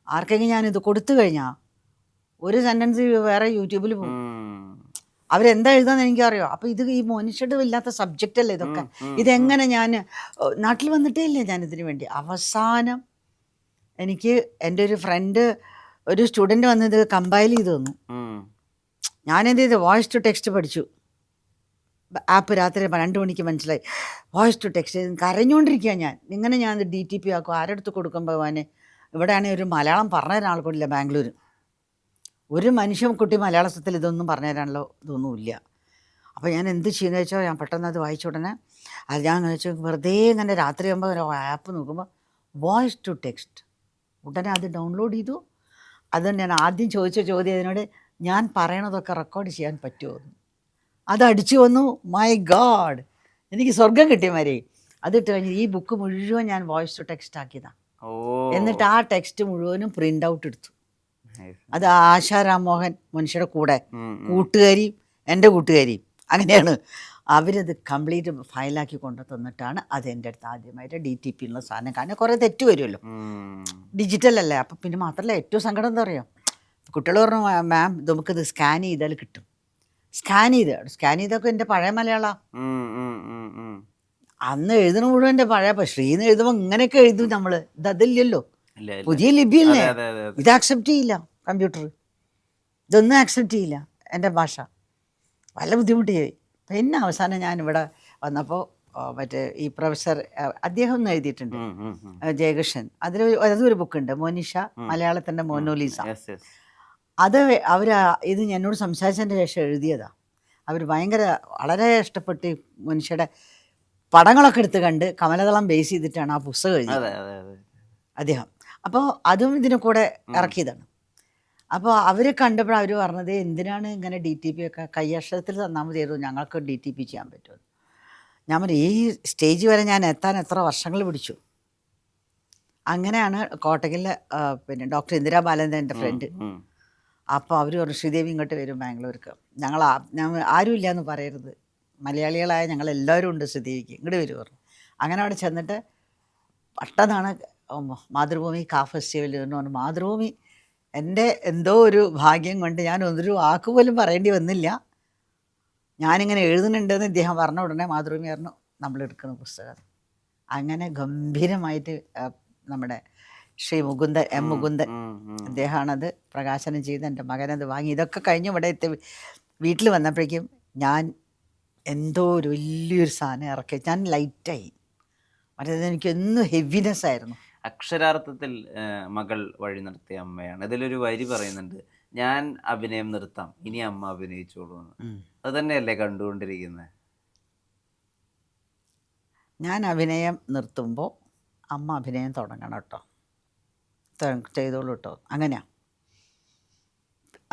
ആർക്കെങ്കിലും ഞാനിത് കൊടുത്തു കഴിഞ്ഞാൽ ഒരു സെൻറ്റൻസ് വേറെ യൂട്യൂബിൽ പോകും. അവരെന്താ എഴുതാന്ന് എനിക്കറിയോ. അപ്പോൾ ഇത് ഈ മോനിഷയുടെ ഇല്ലാത്ത സബ്ജക്റ്റ് അല്ലേ ഇതൊക്കെ. ഇതെങ്ങനെ ഞാൻ നാട്ടിൽ വന്നിട്ടേ ഇല്ലേ ഞാനിതിന് വേണ്ടി. അവസാനം എനിക്ക് എൻ്റെ ഒരു ഫ്രണ്ട്, ഒരു സ്റ്റുഡൻറ്റ് വന്നത് കമ്പൈൽ ചെയ്ത് തന്നു. ഞാനെന്ത് ചെയ്ത് വോയിസ് ടു ടെക്സ്റ്റ് പഠിച്ചു. ആപ്പ് രാത്രി 2 മണിക്ക് മനസ്സിലായി. വോയിസ് ടു ടെക്സ്റ്റ് കരഞ്ഞുകൊണ്ടിരിക്കുക ഞാൻ. ഇങ്ങനെ ഞാൻ DTP ആക്കും, ആരെടുത്ത് കൊടുക്കും ഭഗവാനെ. ഇവിടെയാണെങ്കിൽ ഒരു മലയാളം പറഞ്ഞു തരാൻ ആൾക്കൂടില്ല ബാംഗ്ലൂർ. ഒരു കുട്ടി മലയാളത്തിൽ ഇതൊന്നും പറഞ്ഞു തരാനുള്ള ഇതൊന്നുമില്ല. അപ്പോൾ ഞാൻ എന്ത് ചെയ്യുന്നത് വെച്ചാൽ ഞാൻ പെട്ടെന്ന് അത് വായിച്ച ഉടനെ അത് ഞാൻ വെച്ചാൽ വെറുതെ ഇങ്ങനെ രാത്രി ആകുമ്പോൾ ഒരു ആപ്പ് നോക്കുമ്പോൾ വോയിസ് ടു ടെക്സ്റ്റ്, ഉടനെ അത് ഡൗൺലോഡ് ചെയ്തു. അത് ഞാൻ ആദ്യം ചോദിച്ച ചോദ്യം അതിനോട്, ഞാൻ പറയണതൊക്കെ റെക്കോർഡ് ചെയ്യാൻ പറ്റുമോ? അത് അടിച്ചു വന്നു. മൈ ഗാഡ്, എനിക്ക് സ്വർഗം കിട്ടിയ മാതിരി. അതിട്ട് കഴിഞ്ഞ് ഈ ബുക്ക് മുഴുവൻ ഞാൻ വോയിസ് ടു ടെക്സ്റ്റ് ആക്കിയതാണ്. എന്നിട്ട് ആ ടെക്സ്റ്റ് മുഴുവനും പ്രിൻ്റ് ഔട്ട് എടുത്തു. അത് ആശാ രാംമോഹൻ മനുഷ്യരുടെ കൂട്ടുകാരിയും എൻ്റെ കൂട്ടുകാരിയും അങ്ങനെയാണ്. അവരത് കംപ്ലീറ്റ് ഫയലാക്കി കൊണ്ടു തന്നിട്ടാണ് അത് എൻ്റെ അടുത്ത് ആദ്യമായിട്ട് DTP ഉള്ള സാധനം. കാരണം കുറേ തെറ്റ് വരുമല്ലോ, ഡിജിറ്റൽ അല്ലേ. അപ്പം പിന്നെ മാത്രമല്ല ഏറ്റവും സങ്കടം എന്താ പറയുക, കുട്ടികൾ പറഞ്ഞു മാം നമുക്കിത് സ്കാൻ ചെയ്താൽ കിട്ടും. സ്കാൻ ചെയ്തൊക്കെ എൻ്റെ പഴയ മലയാളം. അന്ന് എഴുതണ മുഴുവൻ എൻ്റെ പഴയ. ശ്രീന്ന് എഴുതുമ്പോൾ ഇങ്ങനെയൊക്കെ എഴുതും നമ്മൾ. ഇതതില്ലല്ലോ, പുതിയ ലിപിയല്ലേ. ഇത് ആക്സെപ്റ്റ് ചെയ്യില്ല കമ്പ്യൂട്ടർ, ഇതൊന്നും ആക്സെപ്റ്റ് ചെയ്യില്ല എൻ്റെ ഭാഷ. വളരെ ബുദ്ധിമുട്ടിയായി. പിന്നെ അവസാനം ഞാനിവിടെ വന്നപ്പോൾ മറ്റേ ഈ പ്രൊഫസർ അദ്ദേഹം ഒന്ന് എഴുതിയിട്ടുണ്ട്, ജയകൃഷ്ണൻ. അതൊരു ബുക്കുണ്ട്, മോനിഷ മലയാളത്തിൻ്റെ മോനോലിസ. അത് ഇത് എന്നോട് സംസാരിച്ചതിൻ്റെ ശേഷം എഴുതിയതാണ്. അവർ വളരെ ഇഷ്ടപ്പെട്ട് മനുഷ്യരുടെ പടങ്ങളൊക്കെ എടുത്ത് കണ്ട് കമലദളം ബേസ് ചെയ്തിട്ടാണ് ആ പുസ്തകം എഴുതിയത് അദ്ദേഹം. അപ്പോൾ അതും ഇതിനെ കൂടെ ഇറക്കിയതാണ്. അപ്പോൾ അവർ കണ്ടപ്പോൾ അവർ പറഞ്ഞത് എന്തിനാണ് ഇങ്ങനെ DTP ഒക്കെ കയ്യക്ഷരത്തിൽ തന്നാൽ മതിയായിരുന്നു, ഞങ്ങൾക്ക് DTP ചെയ്യാൻ പറ്റുമോ. ഞാൻ പറഞ്ഞു ഈ സ്റ്റേജ് വരെ ഞാൻ എത്താൻ എത്ര വർഷങ്ങൾ പിടിച്ചു. അങ്ങനെയാണ് കോട്ടയ്ക്കിലെ പിന്നെ ഡോക്ടർ ഇന്ദിരാ ബാലചന്ദ്രൻ എൻ്റെ ഫ്രണ്ട്. അപ്പോൾ അവർ പറഞ്ഞു ശ്രീദേവി ഇങ്ങോട്ട് വരും ബാംഗ്ലൂർക്ക്, ഞങ്ങൾ ആരും ഇല്ല എന്ന് പറയരുത്, മലയാളികളായ ഞങ്ങളെല്ലാവരും ഉണ്ട് ശ്രീദേവിക്ക്, ഇങ്ങോട്ട് വരും പറഞ്ഞു. അങ്ങനെ അവിടെ ചെന്നിട്ട് പെട്ടെന്നാണ് മാതൃഭൂമി കാ ഫെസ്റ്റിവൽ എന്ന് പറഞ്ഞു. മാതൃഭൂമി എൻ്റെ എന്തോ ഒരു ഭാഗ്യം കൊണ്ട് ഞാൻ ഒരു വാക്ക് പോലും പറയേണ്ടി വന്നില്ല. ഞാനിങ്ങനെ എഴുതുന്നുണ്ടെന്ന് ഇദ്ദേഹം പറഞ്ഞ ഉടനെ മാതൃഭൂമി പറഞ്ഞു നമ്മൾ എടുക്കുന്ന പുസ്തകം. അങ്ങനെ ഗംഭീരമായിട്ട് നമ്മുടെ ശ്രീ മുകുന്ദൻ എം മുകുന്ദൻ അദ്ദേഹമാണത് പ്രകാശനം ചെയ്ത് എൻ്റെ മകനത് വാങ്ങി. ഇതൊക്കെ കഴിഞ്ഞ് ഇവിടെ എത്തി വീട്ടിൽ വന്നപ്പോഴേക്കും ഞാൻ എന്തോ ഒരു വലിയൊരു സാധനം ഇറക്കി. ഞാൻ ലൈറ്റായി. മറ്റേത് എനിക്ക് എന്നും ഹെവിനെസ് ആയിരുന്നു. അക്ഷരാർത്ഥത്തിൽ മകൾ വഴി നിർത്തിയ അമ്മയാണ്. ഇതിലൊരു വരി പറയുന്നുണ്ട്, ഞാൻ അഭിനയം നിർത്താം, ഇനി അമ്മ അഭിനയിച്ചോളൂ എന്ന്. അത് തന്നെയല്ലേ കണ്ടുകൊണ്ടിരിക്കുന്നത്? ഞാൻ അഭിനയം നിർത്തുമ്പോൾ അമ്മ അഭിനയം തുടങ്ങണം കേട്ടോ, ചെയ്തോളൂ കേട്ടോ. അങ്ങനെയാണ്.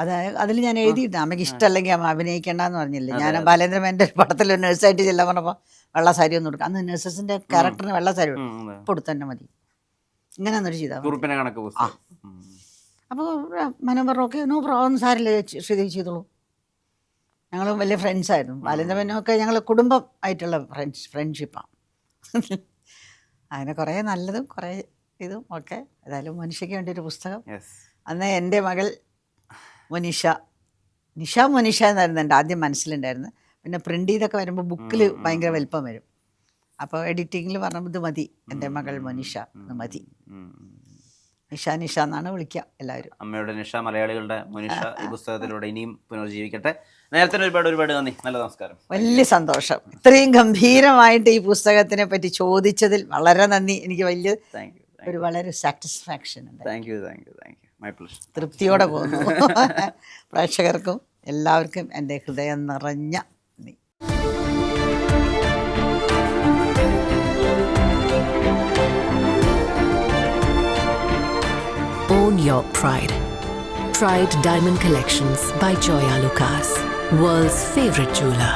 അതായത് അതിൽ ഞാൻ എഴുതിയിട്ട് അമ്മയ്ക്ക് ഇഷ്ടമല്ലെങ്കിൽ അമ്മ അഭിനയിക്കേണ്ടെന്ന് പറഞ്ഞില്ലേ. ഞാൻ ബാലേന്ദ്രമേൻ്റെ ഒരു പടത്തിൽ ഒരു നഴ്സായിട്ട് ചെല്ലാൻ പറഞ്ഞപ്പോൾ വെള്ള സാരി ഒന്നും കൊടുക്കുക. അന്ന് നഴ്സസിൻ്റെ ക്യാരക്ടറിന് വെള്ള സാരി കൊടുത്തു തന്നെ മതി. ഇങ്ങനെ ഒന്നൊരു ചെയ്താൽ അപ്പോൾ മനോ പറഞ്ഞു ഓക്കെ നോ പ്രോബ്ലം, സാരില്ല ശ്രീദേവി ചെയ്തോളൂ. ഞങ്ങൾ വലിയ ഫ്രണ്ട്സായിരുന്നു. ബാലേന്ദ്രമേനൊക്കെ ഞങ്ങൾ കുടുംബം ആയിട്ടുള്ള ഫ്രണ്ട്ഷിപ്പാണ്. അങ്ങനെ കുറേ നല്ലതും കുറേ ഇതും ഒക്കെ. ഏതായാലും മനുഷ്യയ്ക്ക് വേണ്ടി ഒരു പുസ്തകം. അന്ന് എൻ്റെ മകൾ നിഷ എന്നായിരുന്നു എൻ്റെ ആദ്യം മനസ്സിലുണ്ടായിരുന്നു. പിന്നെ പ്രിൻ്റ് ചെയ്തൊക്കെ വരുമ്പോൾ ബുക്കിൽ ഭയങ്കര വലിപ്പം വരും. അപ്പോൾ എഡിറ്റിങ്ങിൽ പറഞ്ഞപ്പോൾ ഇത് മതി, എൻ്റെ മകൾ മനിഷ ഇത് മതി. നിഷ എന്നാണ് വിളിക്കുക എല്ലാവരും. അമ്മയുടെ നിഷ, മലയാളികളുടെ മനിഷ ഈ പുസ്തകത്തിലൂടെ ഇനിയും പുനർജീവിക്കട്ടെ. നേരത്തെ ഒരുപാട് നന്ദി. നല്ല നമസ്കാരം. വലിയ സന്തോഷം. ഇത്രയും ഗംഭീരമായിട്ട് ഈ പുസ്തകത്തിനെ പറ്റി ചോദിച്ചതിൽ വളരെ നന്ദി. എനിക്ക് വലിയ ഒരു വളരെ സാറ്റിസ്ഫാക്ഷൻ ഉണ്ട്. Thank you. My pleasure. തൃപ്തിയോടെ പോകുന്നു. പ്രേക്ഷകർക്കും എല്ലാവർക്കും എൻ്റെ ഹൃദയം നിറഞ്ഞ നന്ദി. Own your pride. Pride Diamond Collections by Joya Lucas, world's favorite jeweler.